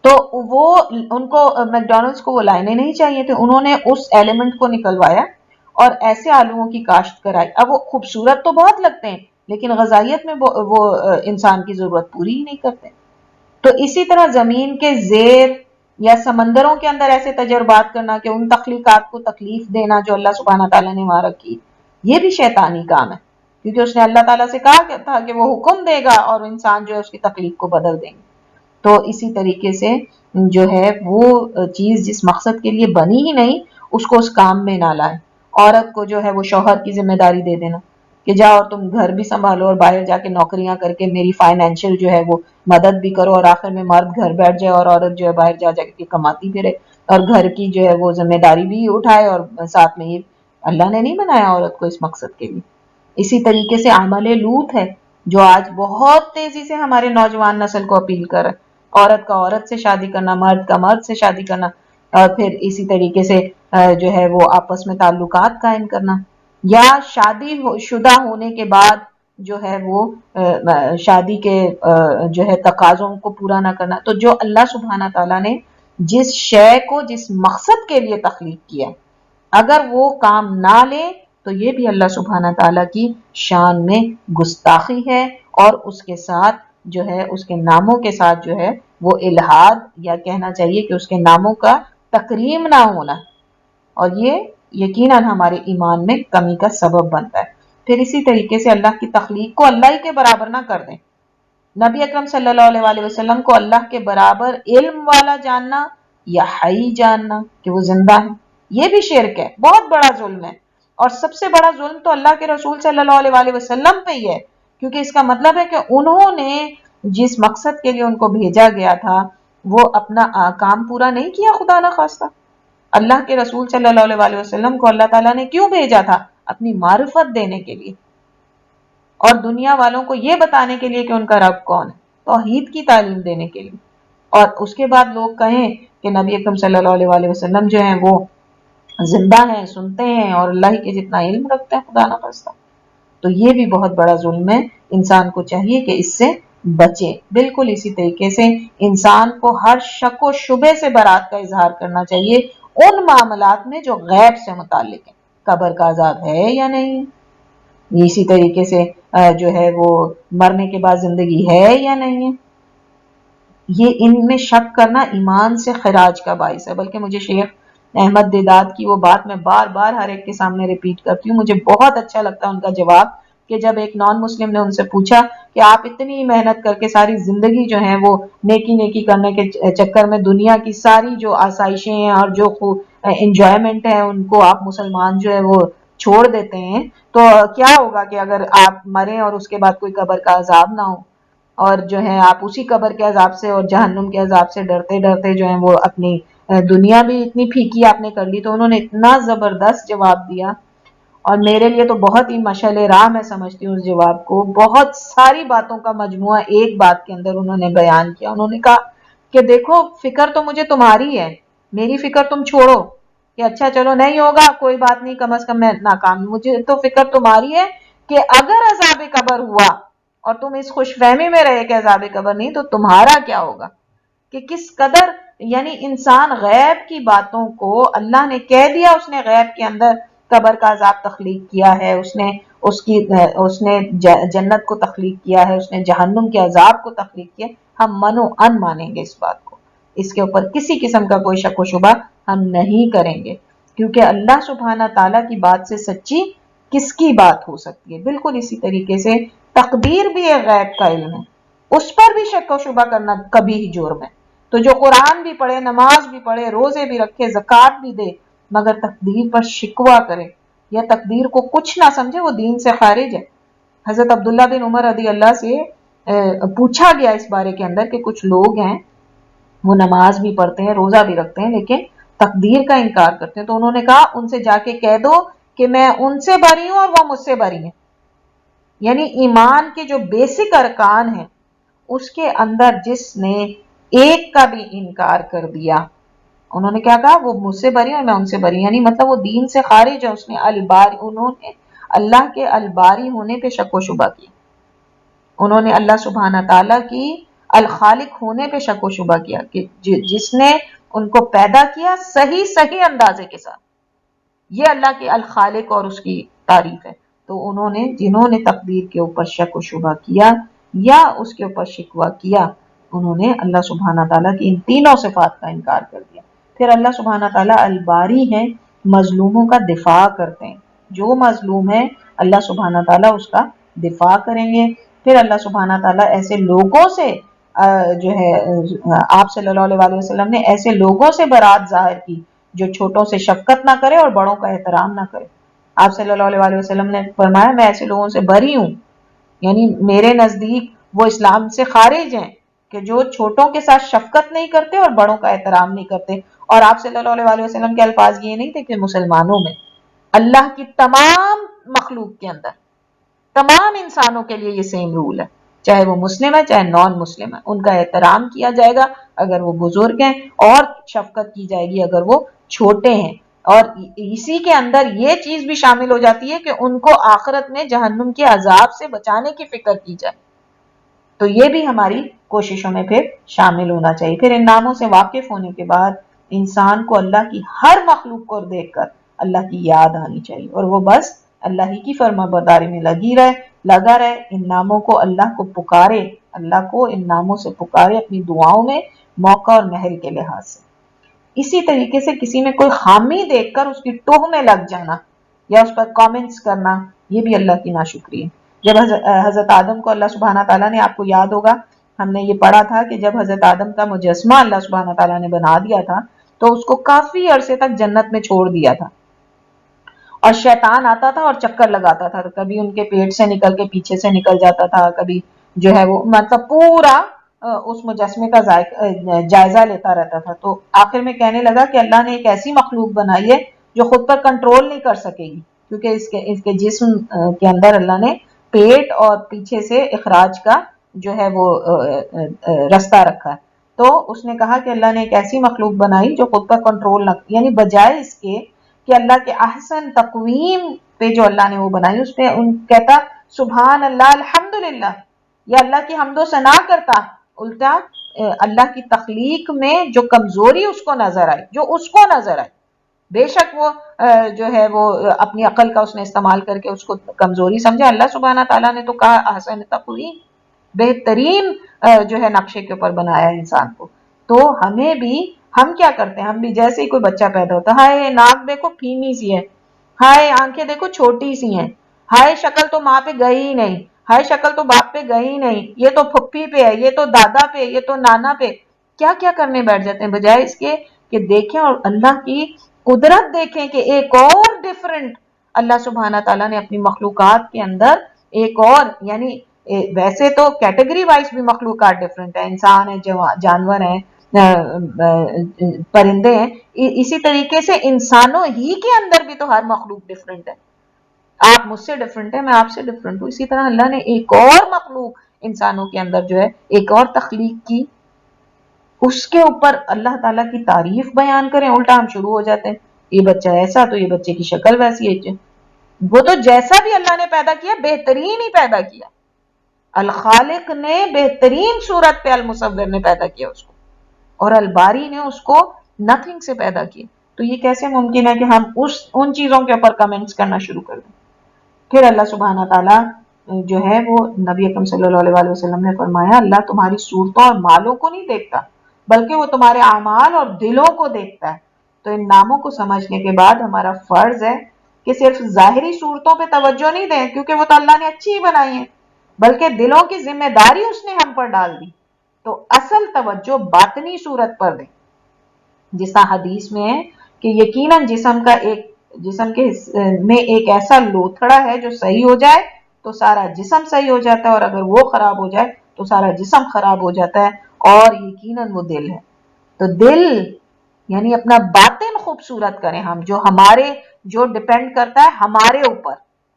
Speaker 1: تو وہ ان کو میکڈونلڈس کو وہ لائنیں نہیں چاہیے تھے، انہوں نے اس ایلیمنٹ کو نکلوایا اور ایسے آلوؤں کی کاشت کرائی۔ اب وہ خوبصورت تو بہت لگتے ہیں لیکن غذائیت میں وہ انسان کی ضرورت پوری ہی نہیں کرتے۔ تو اسی طرح زمین کے زیر یا سمندروں کے اندر ایسے تجربات کرنا کہ ان تخلیقات کو تکلیف دینا جو اللہ سبحانہ تعالیٰ نے وہاں رکھی، یہ بھی شیطانی کام ہے، کیونکہ اس نے اللہ تعالیٰ سے کہا تھا کہ وہ حکم دے گا اور انسان جو ہے اس کی تکلیف کو بدل دیں گے۔ تو اسی طریقے سے جو ہے وہ چیز جس مقصد کے لیے بنی ہی نہیں اس کو اس کام میں نہ لائیں۔ عورت کو جو ہے وہ شوہر کی ذمہ داری دے دینا کہ جاؤ اور تم گھر بھی سنبھالو اور باہر جا کے نوکریاں کر کے میری فائنینشیل جو ہے وہ مدد بھی کرو، اور آخر میں مرد گھر بیٹھ جائے اور عورت جو ہے باہر جا جا کے کماتی پھرے اور گھر کی جو ہے وہ ذمہ داری بھی اٹھائے، اور ساتھ میں یہ اللہ نے نہیں بنایا عورت کو اس مقصد کے لیے۔ اسی طریقے سے عمل لوط ہے جو آج بہت تیزی سے ہمارے نوجوان نسل کو اپیل کر رہا ہے، عورت کا عورت سے شادی کرنا، مرد کا مرد سے شادی کرنا، اور پھر اسی طریقے سے جو ہے وہ آپس میں تعلقات قائم کرنا، یا شادی شدہ ہونے کے بعد جو ہے وہ شادی کے جو ہے تقاضوں کو پورا نہ کرنا۔ تو جو اللہ سبحانہ تعالیٰ نے جس شے کو جس مقصد کے لیے تخلیق کیا اگر وہ کام نہ لے تو یہ بھی اللہ سبحانہ تعالیٰ کی شان میں گستاخی ہے، اور اس کے ساتھ جو ہے اس کے ناموں کے ساتھ جو ہے وہ الہاد، یا کہنا چاہیے کہ اس کے ناموں کا تکریم نہ ہونا، اور یہ یقیناً ہمارے ایمان میں کمی کا سبب بنتا ہے۔ پھر اسی طریقے سے اللہ کی تخلیق کو اللہ ہی کے برابر نہ کر دیں۔ نبی اکرم صلی اللہ علیہ وسلم کو اللہ کے برابر علم والا جاننا یا حی جاننا کہ وہ زندہ ہے، یہ بھی شرک ہے، بہت بڑا ظلم ہے، اور سب سے بڑا ظلم تو اللہ کے رسول صلی اللہ علیہ وسلم پہ ہی ہے، کیونکہ اس کا مطلب ہے کہ انہوں نے جس مقصد کے لیے ان کو بھیجا گیا تھا وہ اپنا کام پورا نہیں کیا خدا نہ خواستہ۔ اللہ کے رسول صلی اللہ علیہ وسلم کو اللہ تعالیٰ نے کیوں بھیجا تھا؟ اپنی معرفت دینے کے لیے اور دنیا والوں کو یہ بتانے کے لیے کہ ان کا رب کون ہے، توحید کی تعلیم دینے کے لیے۔ اور اس کے بعد لوگ کہیں کہ نبی اکرم صلی اللہ علیہ وسلم جو ہیں وہ زندہ ہیں، سنتے ہیں اور اللہ ہی کے جتنا علم رکھتے ہیں خدا نہ خواستہ، تو یہ بھی بہت بڑا ظلم ہے، انسان کو چاہیے کہ اس سے بچے۔ بالکل اسی طریقے سے انسان کو ہر شک و شبے سے برات کا اظہار کرنا چاہیے ان معاملات میں جو غیب سے متعلق ہیں، قبر کا عذاب ہے یا نہیں، اسی طریقے سے جو ہے وہ مرنے کے بعد زندگی ہے یا نہیں ہے، یہ ان میں شک کرنا ایمان سے خراج کا باعث ہے۔ بلکہ مجھے شیخ احمد دیداد کی وہ بات میں بار بار ہر ایک کے سامنے ریپیٹ کرتی ہوں، مجھے بہت اچھا لگتا ہے ان کا جواب، کہ جب ایک نان مسلم نے ان سے پوچھا کہ آپ اتنی محنت کر کے ساری زندگی جو ہے وہ نیکی نیکی کرنے کے چکر میں دنیا کی ساری جو آسائشیں ہیں اور جو انجوائمنٹ ہے ان کو آپ مسلمان جو ہے وہ چھوڑ دیتے ہیں، تو کیا ہوگا کہ اگر آپ مریں اور اس کے بعد کوئی قبر کا عذاب نہ ہو، اور جو ہے آپ اسی قبر کے عذاب سے اور جہنم کے عذاب سے ڈرتے ڈرتے جو ہے وہ اپنی دنیا بھی اتنی پھیکی آپ نے کر لی۔ تو انہوں نے اتنا زبردست جواب دیا، اور میرے لیے تو بہت ہی مشعل راہ میں سمجھتی ہوں اس جواب کو، بہت ساری باتوں کا مجموعہ ایک بات کے اندر انہوں نے بیان کیا۔ انہوں نے کہا کہ دیکھو فکر تو مجھے تمہاری ہے، میری فکر تم چھوڑو کہ اچھا چلو نہیں ہوگا کوئی بات نہیں، کم از کم میں ناکام، مجھے تو فکر تمہاری ہے کہ اگر عذاب قبر ہوا اور تم اس خوش فہمی میں رہے کہ عذاب قبر نہیں، تو تمہارا کیا ہوگا، کہ کس قدر یعنی انسان غیب کی باتوں کو اللہ نے کہہ دیا، اس نے غیب کے اندر قبر کا عذاب تخلیق کیا ہے، اس نے جنت کو تخلیق کیا ہے، اس نے جہنم کے عذاب کو تخلیق کیا، ہم منو ان مانیں گے اس بات کو، اس کے اوپر کسی قسم کا کوئی شک و شبہ ہم نہیں کریں گے۔ کیونکہ اللہ سبحانہ تعالیٰ کی بات سے سچی کس کی بات ہو سکتی ہے. بالکل اسی طریقے سے تقدیر بھی ایک غیب کا علم ہے، اس پر بھی شک و شبہ کرنا کبھی ہی جرم ہے. تو جو قرآن بھی پڑھے، نماز بھی پڑھے، روزے بھی رکھے، زکوٰۃ بھی دے، مگر تقدیر پر شکوہ کرے یا تقدیر کو کچھ نہ سمجھے، وہ دین سے خارج ہے. حضرت عبداللہ بن عمر رضی اللہ سے پوچھا گیا اس بارے کے اندر کہ کچھ لوگ ہیں وہ نماز بھی پڑھتے ہیں، روزہ بھی رکھتے ہیں، لیکن تقدیر کا انکار کرتے ہیں. تو انہوں نے کہا ان سے جا کے کہہ دو کہ میں ان سے بری ہوں اور وہ مجھ سے بری ہیں. یعنی ایمان کے جو بیسک ارکان ہیں اس کے اندر جس نے ایک کا بھی انکار کر دیا، انہوں نے کیا کہا؟ وہ مجھ سے بری اور میں ان سے بری، یعنی مطلب وہ دین سے خارج ہے. اس نے انہوں نے اللہ کے الباری ہونے پہ شک و شبہ کیا، انہوں نے اللہ سبحانہ تعالیٰ کی الخالق ہونے پہ شک و شبہ کیا کہ جس نے ان کو پیدا کیا صحیح اندازے کے ساتھ، یہ اللہ کے الخالق اور اس کی تعریف ہے. تو جنہوں نے تقدیر کے اوپر شک و شبہ کیا یا اس کے اوپر شکوہ کیا، انہوں نے اللہ سبحانہ تعالیٰ کی ان تینوں صفات کا انکار کر دیا. پھر اللہ سبحانہ تعالیٰ الباری ہیں، مظلوموں کا دفاع کرتے ہیں. جو مظلوم ہے اللہ سبحانہ تعالیٰ اس کا دفاع کریں گے. پھر اللہ سبحانہ تعالیٰ ایسے لوگوں سے جو ہے آپ صلی اللہ علیہ وسلم نے ایسے لوگوں سے برات ظاہر کی جو چھوٹوں سے شفقت نہ کرے اور بڑوں کا احترام نہ کرے. آپ صلی اللہ علیہ وسلم نے فرمایا میں ایسے لوگوں سے بری ہوں، یعنی میرے نزدیک وہ اسلام سے خارج ہیں کہ جو چھوٹوں کے ساتھ شفقت نہیں کرتے اور بڑوں کا احترام نہیں کرتے. اور آپ صلی اللہ علیہ وسلم کے الفاظ یہ نہیں تھے کہ مسلمانوں میں، اللہ کی تمام مخلوق کے اندر، تمام انسانوں کے لیے یہ سیم رول ہے، چاہے وہ مسلم ہے چاہے نان مسلم ہے، ان کا احترام کیا جائے گا اگر وہ بزرگ ہیں، اور شفقت کی جائے گی اگر وہ چھوٹے ہیں. اور اسی کے اندر یہ چیز بھی شامل ہو جاتی ہے کہ ان کو آخرت میں جہنم کے عذاب سے بچانے کی فکر کی جائے. تو یہ بھی ہماری کوششوں میں پھر شامل ہونا چاہیے. پھر ان ناموں سے واقف ہونے کے بعد انسان کو اللہ کی ہر مخلوق کو دیکھ کر اللہ کی یاد آنی چاہیے، اور وہ بس اللہ ہی کی فرما برداری میں لگا رہے. ان ناموں کو اللہ کو پکارے، اللہ کو ان ناموں سے پکارے اپنی دعاؤں میں موقع اور محل کے لحاظ سے. اسی طریقے سے کسی میں کوئی خامی دیکھ کر اس کی ٹوہ میں لگ جانا یا اس پر کامنٹس کرنا، یہ بھی اللہ کی ناشکری ہے. جب حضرت آدم کو اللہ سبحانہ تعالیٰ نے، آپ کو یاد ہوگا ہم نے یہ پڑھا تھا کہ جب حضرت آدم کا مجسمہ اللہ سبحانہ تعالیٰ نے بنا دیا تھا تو اس کو کافی عرصے تک جنت میں چھوڑ دیا تھا، اور شیطان آتا تھا اور چکر لگاتا تھا، کبھی ان کے پیٹ سے نکل کے پیچھے سے نکل جاتا تھا، کبھی جو ہے وہ مطلب پورا اس مجسمے کا جائزہ لیتا رہتا تھا. تو آخر میں کہنے لگا کہ اللہ نے ایک ایسی مخلوق بنائی ہے جو خود پر کنٹرول نہیں کر سکے گی، کیونکہ اس کے جسم کے اندر اللہ نے پیٹ اور پیچھے سے اخراج کا جو ہے وہ رستہ رکھا ہے. تو اس نے کہا کہ اللہ نے ایک ایسی مخلوق بنائی جو خود پر کنٹرول نہ، یعنی بجائے اس کے کہ اللہ کے احسن تقویم پہ جو اللہ نے وہ بنائی اس پہ کہتا سبحان اللہ الحمدللہ، یا اللہ کی حمد و ثنا کرتا، الٹا اللہ کی تخلیق میں جو کمزوری اس کو نظر آئی، بے شک وہ جو ہے وہ اپنی عقل کا اس نے استعمال کر کے اس کو کمزوری سمجھا. اللہ سبحانہ تعالیٰ نے تو کہا احسن تقویم، بہترین جو ہے نقشے کے اوپر بنایا انسان کو. تو ہمیں بھی، ہم کیا کرتے ہیں، ہم بھی جیسے ہی کوئی بچہ پیدا ہوتا ہے، ہائے ناک دیکھو پھینی سی ہے، ہائے آنکھیں دیکھو چھوٹی سی ہیں، ہائے شکل تو ماں پہ گئی ہی نہیں، ہائے شکل تو باپ پہ گئی ہی نہیں، یہ تو پھپھی پہ ہے، یہ تو دادا پہ، یہ تو نانا پہ. کیا کیا کرنے بیٹھ جاتے ہیں بجائے اس کے کہ دیکھیں اور اللہ کی قدرت دیکھیں کہ ایک اور ڈیفرنٹ اللہ سبحانہ تعالیٰ نے اپنی مخلوقات کے اندر ایک اور، یعنی ویسے تو کیٹیگری وائز بھی مخلوقات ڈیفرنٹ ہیں، انسان ہیں، جانور ہیں، پرندے ہیں، اسی طریقے سے انسانوں ہی کے اندر بھی تو ہر مخلوق ڈیفرنٹ ہے. آپ مجھ سے ڈیفرنٹ ہے، میں آپ سے ڈیفرنٹ ہوں. اسی طرح اللہ نے ایک اور مخلوق انسانوں کے اندر جو ہے ایک اور تخلیق کی، اس کے اوپر اللہ تعالیٰ کی تعریف بیان کریں، الٹا ہم شروع ہو جاتے ہیں یہ بچہ ایسا تو یہ بچے کی شکل ویسی ہے. وہ تو جیسا بھی اللہ نے پیدا کیا بہترین ہی پیدا کیا، الخالق نے بہترین صورت پہ المصور نے پیدا کیا اس کو، اور الباری نے اس کو نتھنگ سے پیدا کیا. تو یہ کیسے ممکن ہے کہ ہم ان چیزوں کے اوپر کمنٹس کرنا شروع کر دیں. پھر اللہ سبحانہ تعالیٰ جو ہے وہ نبی اکرم صلی اللہ علیہ وسلم نے فرمایا اللہ تمہاری صورتوں اور مالوں کو نہیں دیکھتا بلکہ وہ تمہارے اعمال اور دلوں کو دیکھتا ہے. تو ان ناموں کو سمجھنے کے بعد ہمارا فرض ہے کہ صرف ظاہری صورتوں پہ توجہ نہیں دیں، کیونکہ وہ تو اللہ نے اچھی ہی بنائی ہے، بلکہ دلوں کی ذمہ داری اس نے ہم پر ڈال دی، تو اصل توجہ باطنی صورت پر دیں، جس طرح حدیث میں ہے کہ یقیناً جسم کے میں ایک ایسا لوتھڑا ہے جو صحیح ہو جائے تو سارا جسم صحیح ہو جاتا ہے، اور اگر وہ خراب ہو جائے تو سارا جسم خراب ہو جاتا ہے، اور یقیناً وہ دل ہے۔ تو دل یعنی اپنا باطن خوبصورت کریں ہم، جو ڈپینڈ کرتا ہے ہمارے اوپر،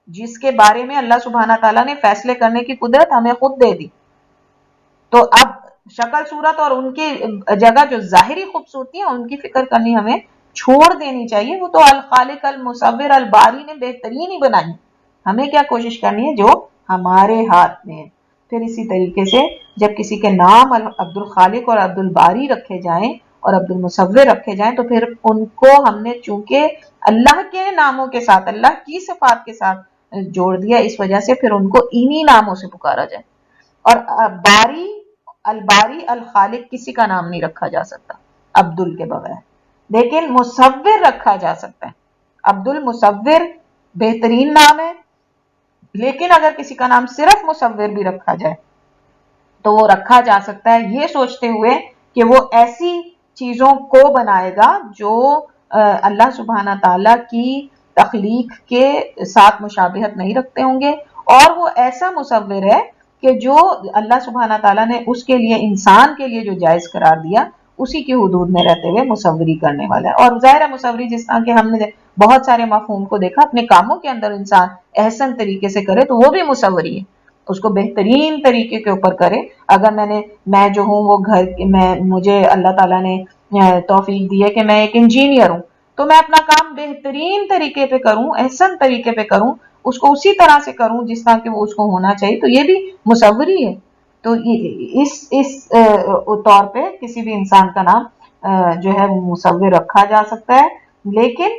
Speaker 1: جس کے بارے میں اللہ سبحانہ تعالیٰ نے فیصلے کرنے کی قدرت ہمیں خود دے دی۔ تو اب شکل صورت اور ان کی جگہ جو ظاہری خوبصورتی ہے ان کی فکر کرنی ہمیں چھوڑ دینی چاہیے، وہ تو الخالق المصور الباری نے بہترین ہی بنائی، ہمیں کیا کوشش کرنی ہے جو ہمارے ہاتھ میں ہے۔ پھر اسی طریقے سے جب کسی کے نام عبد الخالق اور عبد الباری رکھے جائیں اور عبد المصور رکھے جائیں تو پھر ان کو ہم نے چونکہ اللہ کے ناموں کے ساتھ، اللہ کی صفات کے ساتھ جوڑ دیا، اس وجہ سے پھر ان کو انہی ناموں سے پکارا جائے۔ اور باری، الباری، الخالق کسی کا نام نہیں رکھا جا سکتا عبدل کے بغیر، لیکن مصور رکھا جا سکتا ہے۔ عبد المصور بہترین نام ہے، لیکن اگر کسی کا نام صرف مصور بھی رکھا جائے تو وہ رکھا جا سکتا ہے یہ سوچتے ہوئے کہ وہ ایسی چیزوں کو بنائے گا جو اللہ سبحانہ تعالیٰ کی تخلیق کے ساتھ مشابہت نہیں رکھتے ہوں گے، اور وہ ایسا مصور ہے کہ جو اللہ سبحانہ تعالیٰ نے اس کے لیے، انسان کے لیے جو جائز قرار دیا اسی کی حدود میں رہتے ہوئے مصوری کرنے والا ہے۔ اور ظاہر مصوری جس طرح کہ ہم نے بہت سارے مفہوم کو دیکھا، اپنے کاموں کے اندر انسان احسن طریقے سے کرے تو وہ بھی مصوری ہے، اس کو بہترین طریقے کے اوپر کرے۔ اگر میں جو ہوں وہ مجھے اللہ تعالیٰ نے توفیق دی ہے کہ میں ایک انجینئر ہوں، تو میں اپنا کام بہترین طریقے پہ کروں، احسن طریقے پہ کروں، اس کو اسی طرح سے کروں جس طرح کہ وہ اس کو ہونا چاہیے، تو یہ بھی مصوری ہے۔ تو اس طور پہ کسی بھی انسان کا نام جو ہے وہ مصور رکھا جا سکتا ہے، لیکن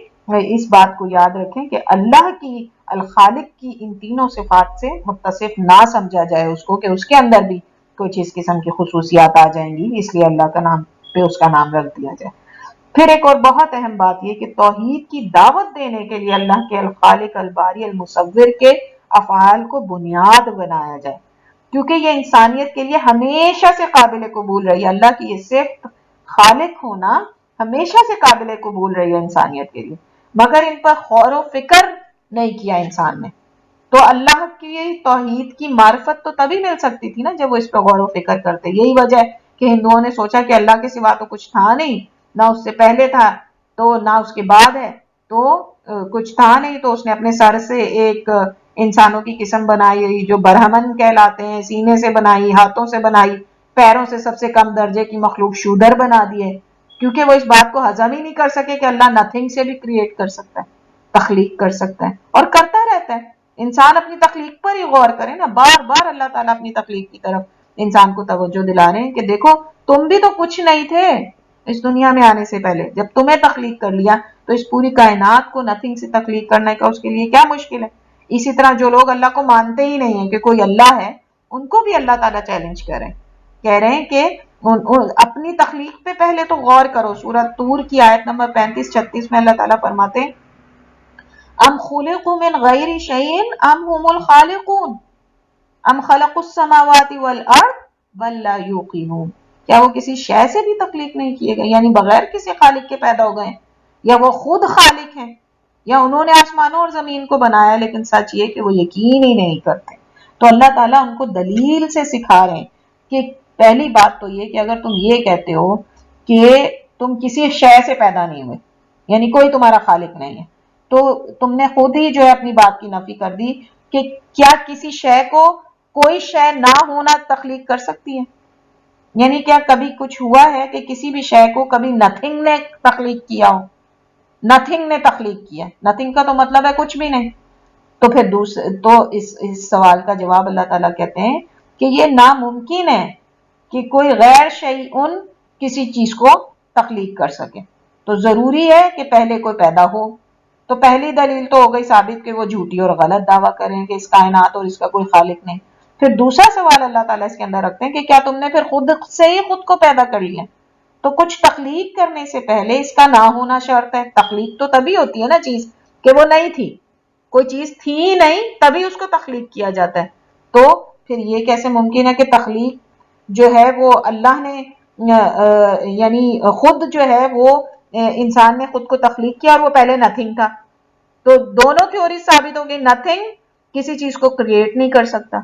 Speaker 1: اس بات کو یاد رکھیں کہ اللہ کی، الخالق کی ان تینوں صفات سے متصف نہ سمجھا جائے اس کو، کہ اس کے اندر بھی کچھ اس قسم کی خصوصیات آ جائیں گی اس لیے اللہ کا نام پہ اس کا نام رکھ دیا جائے۔ پھر ایک اور بہت اہم بات یہ کہ توحید کی دعوت دینے کے لیے اللہ کے الخالق، الباری، المصور کے افعال کو بنیاد بنایا جائے، کیونکہ یہ انسانیت کے لیے ہمیشہ سے قابل قبول رہی ہے، اللہ کی یہ صفت خالق ہونا ہمیشہ سے قابل قبول رہی ہے انسانیت کے لیے، مگر ان پر غور و فکر نہیں کیا انسان نے۔ تو اللہ کی توحید کی معرفت تو تبھی مل سکتی تھی نا جب وہ اس پہ غور و فکر کرتے۔ یہی وجہ ہے کہ ہندوؤں نے سوچا کہ اللہ کے سوا تو کچھ تھا نہیں، نہ اس سے پہلے تھا تو نہ اس کے بعد ہے، تو کچھ تھا نہیں، تو اس نے اپنے سر سے ایک انسانوں کی قسم بنائی جو برہمن کہلاتے ہیں، سینے سے بنائی، ہاتھوں سے بنائی، پیروں سے سب سے کم درجے کی مخلوق شودر بنا دیے، کیونکہ وہ اس بات کو ہضم ہی نہیں کر سکے کہ اللہ نتھنگ سے بھی کریٹ کر سکتا ہے، تخلیق کر سکتا ہے، اور کرتا رہتا ہے۔ انسان اپنی تخلیق پر ہی غور کرے نا، بار بار اللہ تعالیٰ اپنی تخلیق کی طرف انسان کو توجہ دلا رہے ہیں کہ دیکھو تم بھی تو کچھ نہیں تھے اس دنیا میں آنے سے پہلے، جب تمہیں تخلیق کر لیا تو اس پوری کائنات کو نتھنگ سے تخلیق کرنے کا اس کے لیے کیا مشکل ہے۔ اسی طرح جو لوگ اللہ کو مانتے ہی نہیں ہیں کہ کوئی اللہ ہے، ان کو بھی اللہ تعالیٰ چیلنج کر رہے ہیں، کہہ رہے ہیں کہ اپنی تخلیق پہ پہلے تو غور کرو۔ سورۃ طور کی آیت نمبر 35-36 میں اللہ تعالیٰ فرماتے ہیں ام خلقوا من غیر شیء ام هم الخالقون ام خلقوا السماوات والارض بل لا یوقنون، کیا وہ کسی شے سے بھی تخلیق نہیں کیے گئے، یعنی بغیر کسی خالق کے پیدا ہو گئے ہیں، یا وہ خود خالق ہیں، یا انہوں نے آسمانوں اور زمین کو بنایا، لیکن سچ یہ کہ وہ یقین ہی نہیں کرتے۔ تو اللہ تعالیٰ ان کو دلیل سے سکھا رہے ہیں کہ پہلی بات تو یہ کہ اگر تم یہ کہتے ہو کہ تم کسی شے سے پیدا نہیں ہوئے، یعنی کوئی تمہارا خالق نہیں ہے، تو تم نے خود ہی جو ہے اپنی بات کی نفی کر دی کہ کیا کسی شے کو کوئی شے نہ ہونا تخلیق کر سکتی ہے؟ یعنی کیا کبھی کچھ ہوا ہے کہ کسی بھی شے کو کبھی نتھنگ نے تخلیق کیا ہو؟ نتھنگ نے تخلیق کیا، نتھنگ کا تو مطلب ہے کچھ بھی نہیں۔ تو پھر اس سوال کا جواب اللہ تعالیٰ کہتے ہیں کہ یہ ناممکن ہے کہ کوئی غیر شیئن کسی چیز کو تخلیق کر سکے، تو ضروری ہے کہ پہلے کوئی پیدا ہو۔ تو پہلی دلیل تو ہو گئی ثابت کہ وہ جھوٹی اور غلط دعویٰ کریں کہ اس کائنات اور اس کا کوئی خالق نہیں۔ پھر دوسرا سوال اللہ تعالیٰ اس کے اندر رکھتے ہیں کہ کیا تم نے پھر خود سے ہی خود کو پیدا کر لیا؟ تو کچھ تخلیق کرنے سے پہلے اس کا نہ ہونا شرط ہے. تخلیق تو تبھی ہوتی ہے نا چیز کہ وہ نہیں تھی، کوئی چیز تھی ہی نہیں تبھی اس کو تخلیق کیا جاتا ہے. تو پھر یہ کیسے ممکن ہے کہ تخلیق جو ہے وہ اللہ نے یعنی خود جو ہے وہ انسان نے خود کو تخلیق کیا اور وہ پہلے نتھنگ تھا. تو دونوں تھیوری ثابت ہو گئی. نتھنگ کسی چیز کو کریٹ نہیں کر سکتا،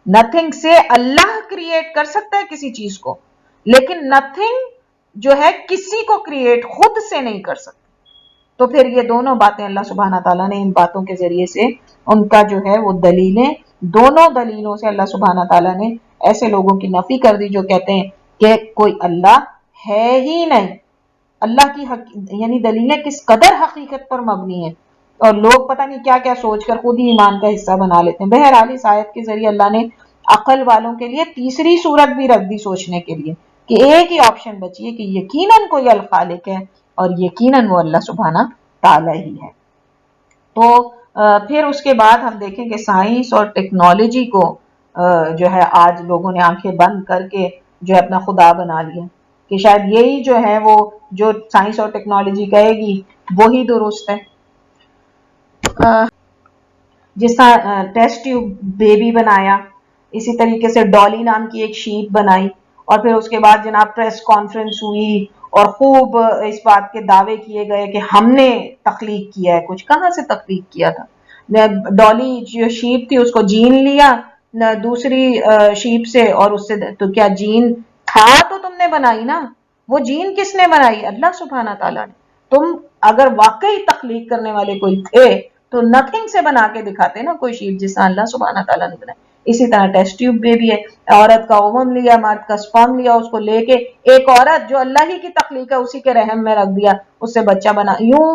Speaker 1: نتھنگ سے اللہ کریٹ کر سکتا ہے کسی چیز کو، لیکن نتھنگ جو ہے کسی کو کریٹ خود سے نہیں کر سکتا. تو پھر یہ دونوں باتیں اللہ سبحانہ تعالیٰ نے ان باتوں کے ذریعے سے ان کا جو ہے وہ دلیلیں، دونوں دلیلوں سے اللہ سبحانہ تعالیٰ نے ایسے لوگوں کی نفی کر دی جو کہتے ہیں کہ کوئی اللہ ہے ہی نہیں. اللہ کی یعنی دلیلیں کس قدر حقیقت پر مبنی ہیں، اور لوگ پتہ نہیں کیا کیا سوچ کر خود ہی ایمان کا حصہ بنا لیتے ہیں. بہرحال اس آیت کے ذریعے اللہ نے عقل والوں کے لیے تیسری صورت بھی رکھ دی سوچنے کے لیے کہ ایک ہی آپشن بچی ہے کہ یقیناً کوئی الخالق ہے اور یقیناً وہ اللہ سبحانہ تعالیٰ ہی ہے. تو پھر اس کے بعد ہم دیکھیں کہ سائنس اور ٹیکنالوجی کو جو ہے آج لوگوں نے آنکھیں بند کر کے جو ہے اپنا خدا بنا لیا کہ شاید یہی جو ہے وہ جو سائنس اور ٹیکنالوجی کہے گی وہی درست ہے. جس طرح ٹیسٹ ٹیوب بیبی بنایا، اسی طریقے سے ڈالی نام کی ایک شیپ بنائی، اور پھر اس کے بعد جناب پریس کانفرنس ہوئی اور خوب اس بات کے دعوے کیے گئے کہ ہم نے تخلیق کیا ہے. کچھ کہاں سے تخلیق کیا تھا؟ ڈالی جو شیپ تھی اس کو جین لیا دوسری شیپ سے، اور اس سے تو کیا جین تھا تو تم نے بنائی نا، وہ جین کس نے بنائی؟ اللہ سبحانہ تعالیٰ نے. تم اگر واقعی تخلیق کرنے والے کوئی تھے تو نتھنگ سے بنا کے دکھاتے نا کوئی شیپ جس طرح اللہ سبحانہ تعالیٰ نے بنائی. اسی طرح ٹیسٹ ٹیوب بھی ہے، عورت کا اووم لیا، مرد کا سپرم لیا، اس کو لے کے ایک عورت جو اللہ ہی کی تخلیق ہے اسی کے رحم میں رکھ دیا، اس سے بچہ بنا. یوں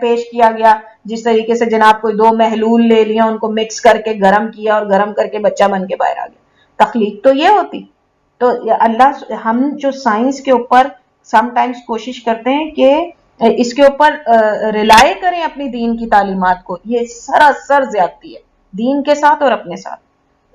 Speaker 1: پیش کیا گیا جس طریقے سے جناب کوئی دو محلول لے لیا، ان کو مکس کر کے گرم کیا اور گرم کر کے بچہ بن کے باہر آ گیا. تخلیق تو یہ ہوتی. تو اللہ ہم جو سائنس کے اوپر سم ٹائمز کوشش کرتے ہیں کہ اس کے اوپر ریلائی کریں اپنی دین کی تعلیمات کو، یہ سراسر زیادتی ہے دین کے ساتھ اور اپنے ساتھ.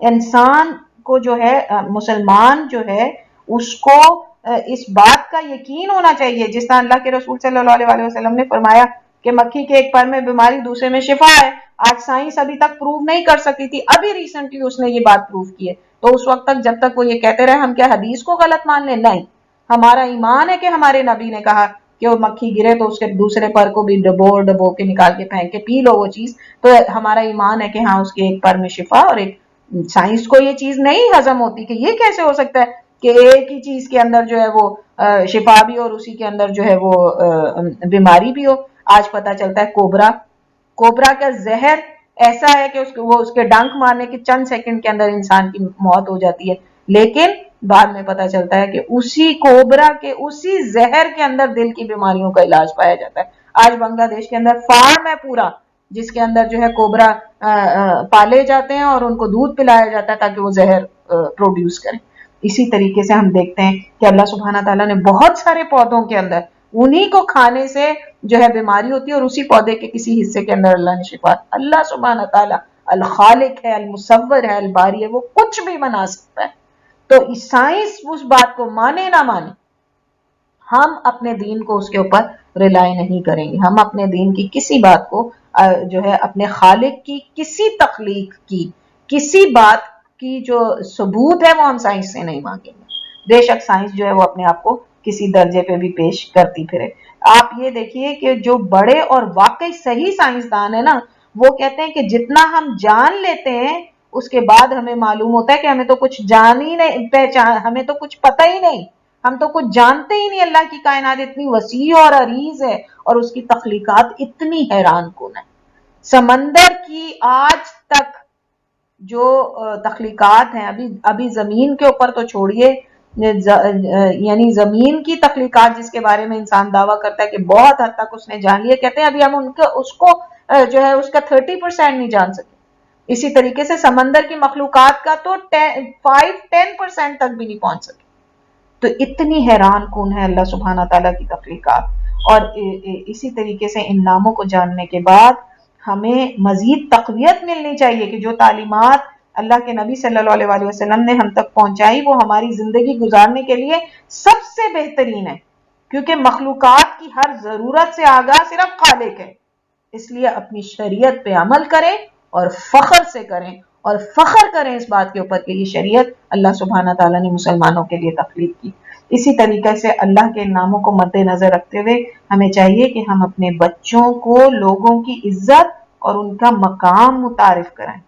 Speaker 1: انسان کو جو ہے مسلمان جو ہے اس کو اس بات کا یقین ہونا چاہیے، جس طرح اللہ کے رسول صلی اللہ علیہ وسلم نے فرمایا کہ مکھی کے ایک پر میں بیماری دوسرے میں شفا ہے. آج سائنس ابھی تک پروو نہیں کر سکی تھی، ابھی ریسنٹلی اس نے یہ بات پروو کی ہے. تو اس وقت تک جب تک وہ یہ کہتے رہے ہم کیا حدیث کو غلط مان لیں؟ نہیں، ہمارا ایمان ہے کہ ہمارے نبی نے کہا کہ وہ مکھی گرے تو اس کے دوسرے پر کو بھی ڈبو کے نکال کے پھینک کے پی لو وہ چیز. تو ہمارا ایمان ہے کہ ہاں اس کے ایک پر میں شفا، اور ایک سائنس کو یہ چیز نہیں ہضم ہوتی کہ یہ کیسے ہو سکتا ہے کہ ایک ہی چیز کے اندر جو ہے وہ شفا بھی اور اسی کے اندر جو ہے وہ بیماری بھی ہو. آج پتا چلتا ہے کوبرا کا زہر ایسا ہے کہ وہ اس کے ڈنک مارنے کے چند سیکنڈ کے اندر انسان کی موت ہو جاتی ہے، لیکن بعد میں پتا چلتا ہے کہ اسی کوبرا کے اسی زہر کے اندر دل کی بیماریوں کا علاج پایا جاتا ہے. آج بنگلہ دیش کے اندر فارم ہے پورا جس کے اندر جو ہے کوبرا پالے جاتے ہیں اور ان کو دودھ پلایا جاتا ہے تاکہ وہ زہر پروڈیوس کریں. اسی طریقے سے ہم دیکھتے ہیں کہ اللہ سبحانہ تعالیٰ نے بہت سارے پودوں کے اندر انہی کو کھانے سے جو ہے بیماری ہوتی ہے اور اسی پودے کے کسی حصے کے اندر اللہ نے شفا. اللہ سبحانہ تعالیٰ الخالق ہے، المصور ہے، الباری ہے، وہ کچھ بھی بنا سکتا ہے. تو سائنس اس بات کو مانے نہ مانے، ہم اپنے دین کو اس کے اوپر ریلائی نہیں کریں گے. ہم اپنے دین کی کسی بات کو جو ہے اپنے خالق کی کسی تخلیق کی کسی بات کی جو ثبوت ہے وہ ہم سائنس سے نہیں مانگیں گے. بے شک سائنس جو ہے وہ اپنے آپ کو کسی درجے پہ بھی پیش کرتی پھرے. آپ یہ دیکھیے کہ جو بڑے اور واقعی صحیح سائنسدان ہیں نا وہ کہتے ہیں کہ جتنا ہم جان لیتے ہیں اس کے بعد ہمیں معلوم ہوتا ہے کہ ہمیں تو کچھ جان ہی نہیں، ہمیں تو کچھ پتہ ہی نہیں، ہم تو کچھ جانتے ہی نہیں. اللہ کی کائنات اتنی وسیع اور عریض ہے اور اس کی تخلیقات اتنی حیران کن ہے. سمندر کی آج تک جو تخلیقات ہیں، ابھی زمین کے اوپر تو چھوڑیے، یعنی زمین کی تخلیقات جس کے بارے میں انسان دعویٰ کرتا ہے کہ بہت حد تک اس نے جان لیا، کہتے ہیں ابھی ہم اس کو جو ہے اس کا 30% نہیں جان سکتے. اسی طریقے سے سمندر کی مخلوقات کا تو 5-10% تک بھی نہیں پہنچ سکے. تو اتنی حیران کن ہے اللہ سبحانہ تعالیٰ کی تخلیقات. اور اسی طریقے سے ان ناموں کو جاننے کے بعد ہمیں مزید تقویت ملنی چاہیے کہ جو تعلیمات اللہ کے نبی صلی اللہ علیہ وسلم نے ہم تک پہنچائی وہ ہماری زندگی گزارنے کے لیے سب سے بہترین ہے، کیونکہ مخلوقات کی ہر ضرورت سے آگاہ صرف خالق ہے۔ اس لیے اپنی شریعت پہ عمل کریں اور فخر سے کریں، اور فخر کریں اس بات کے اوپر کہ یہ شریعت اللہ سبحانہ تعالیٰ نے مسلمانوں کے لیے تخلیق کی۔ اسی طریقے سے اللہ کے ناموں کو مد نظر رکھتے ہوئے ہمیں چاہیے کہ ہم اپنے بچوں کو لوگوں کی عزت اور ان کا مقام متعارف کرائیں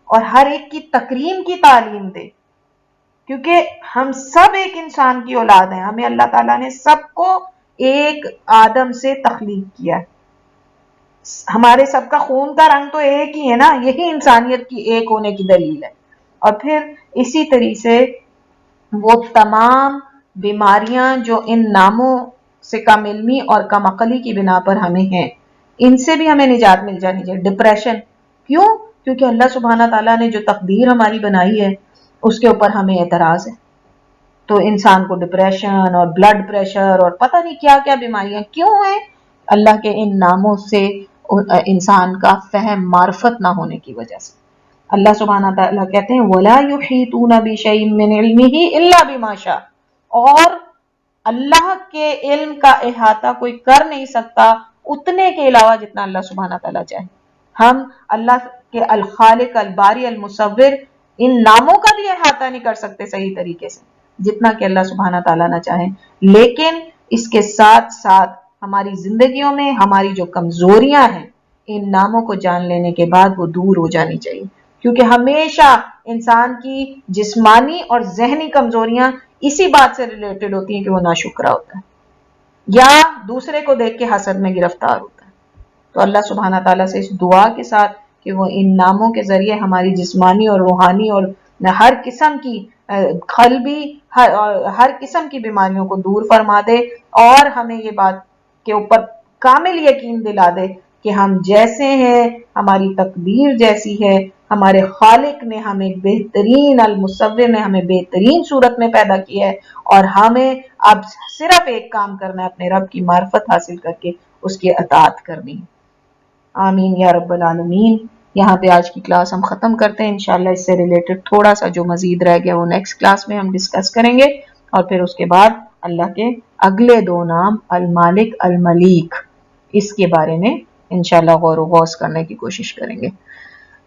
Speaker 1: اور ہر ایک کی تکریم کی تعلیم دیں، کیونکہ ہم سب ایک انسان کی اولاد ہیں، ہمیں اللہ تعالیٰ نے سب کو ایک آدم سے تخلیق کیا ہے، ہمارے سب کا خون کا رنگ تو ایک ہی ہے نا، یہی انسانیت کی ایک ہونے کی دلیل ہے۔ اور پھر اسی طریقے سے وہ تمام بیماریاں جو ان ناموں سے کم علمی اور کم عقلی کی بنا پر ہمیں ہیں، ان سے بھی ہمیں نجات مل جانی چاہیے۔ ڈپریشن کیوں؟ کیونکہ اللہ سبحانہ تعالیٰ نے جو تقدیر ہماری بنائی ہے اس کے اوپر ہمیں اعتراض ہے، تو انسان کو ڈپریشن اور بلڈ پریشر اور پتہ نہیں کیا کیا بیماریاں کیوں ہیں؟ اللہ کے ان ناموں سے انسان کا فہم معرفت نہ ہونے کی وجہ سے۔ اللہ سبحانہ تعالیٰ کہتے ہیں وَلَا يُحِيطُونَ بِشَيْءٍ مِّنْ عِلْمِهِ إِلَّا بِمَا شَاءَ، اور اللہ کے علم کا احاطہ کوئی کر نہیں سکتا اتنے کے علاوہ جتنا اللہ سبحانہ تعالیٰ چاہے۔ ہم اللہ کے الخالق الباری المصور ان ناموں کا بھی احاطہ نہیں کر سکتے صحیح طریقے سے جتنا کہ اللہ سبحانہ تعالیٰ نہ چاہیں، لیکن اس کے ساتھ ساتھ ہماری زندگیوں میں ہماری جو کمزوریاں ہیں ان ناموں کو جان لینے کے بعد وہ دور ہو جانی چاہیے، کیونکہ ہمیشہ انسان کی جسمانی اور ذہنی کمزوریاں اسی بات سے ریلیٹڈ ہوتی ہیں کہ وہ ناشکرا ہوتا ہے یا دوسرے کو دیکھ کے حسد میں گرفتار ہوتا ہے۔ تو اللہ سبحانہ تعالیٰ سے اس دعا کے ساتھ کہ وہ ان ناموں کے ذریعے ہماری جسمانی اور روحانی اور ہر قسم کی قلبی ہر قسم کی بیماریوں کو دور فرما دے، اور ہمیں یہ بات کے اوپر کامل یقین دلا دے کہ ہم جیسے ہیں، ہماری تقدیر جیسی ہے، ہمارے خالق نے ہمیں بہترین المصور نے ہمیں بہترین صورت میں پیدا کیا ہے، اور ہمیں اب صرف ایک کام کرنا ہے، اپنے رب کی معرفت حاصل کر کے اس کی اطاعت کرنی۔ آمین یا رب العالمین۔ یہاں پہ آج کی کلاس ہم ختم کرتے ہیں، انشاءاللہ اس سے ریلیٹڈ تھوڑا سا جو مزید رہ گیا وہ نیکسٹ کلاس میں ہم ڈسکس کریں گے، اور پھر اس کے بعد اللہ کے اگلے دو نام المالک الملیک اس کے بارے میں انشاءاللہ غور و غوص کرنے کی کوشش کریں گے۔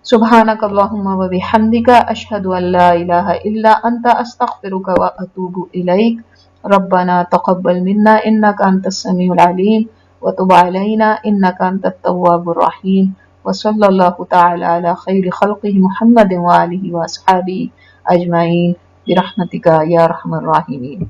Speaker 1: سبحانک اللہم و بحمدک، اشہد ان لا الہ الا انت، استغفرک و اتوب الیک۔ ربنا تقبل منا انک انت السمیع العلیم وتب علینا انک انت التواب الرحیم، وصلی اللہ تعالی علی خیر خلقہ محمد وآلہ واصحابہ اجمعین برحمتک یا ارحم الراحمین۔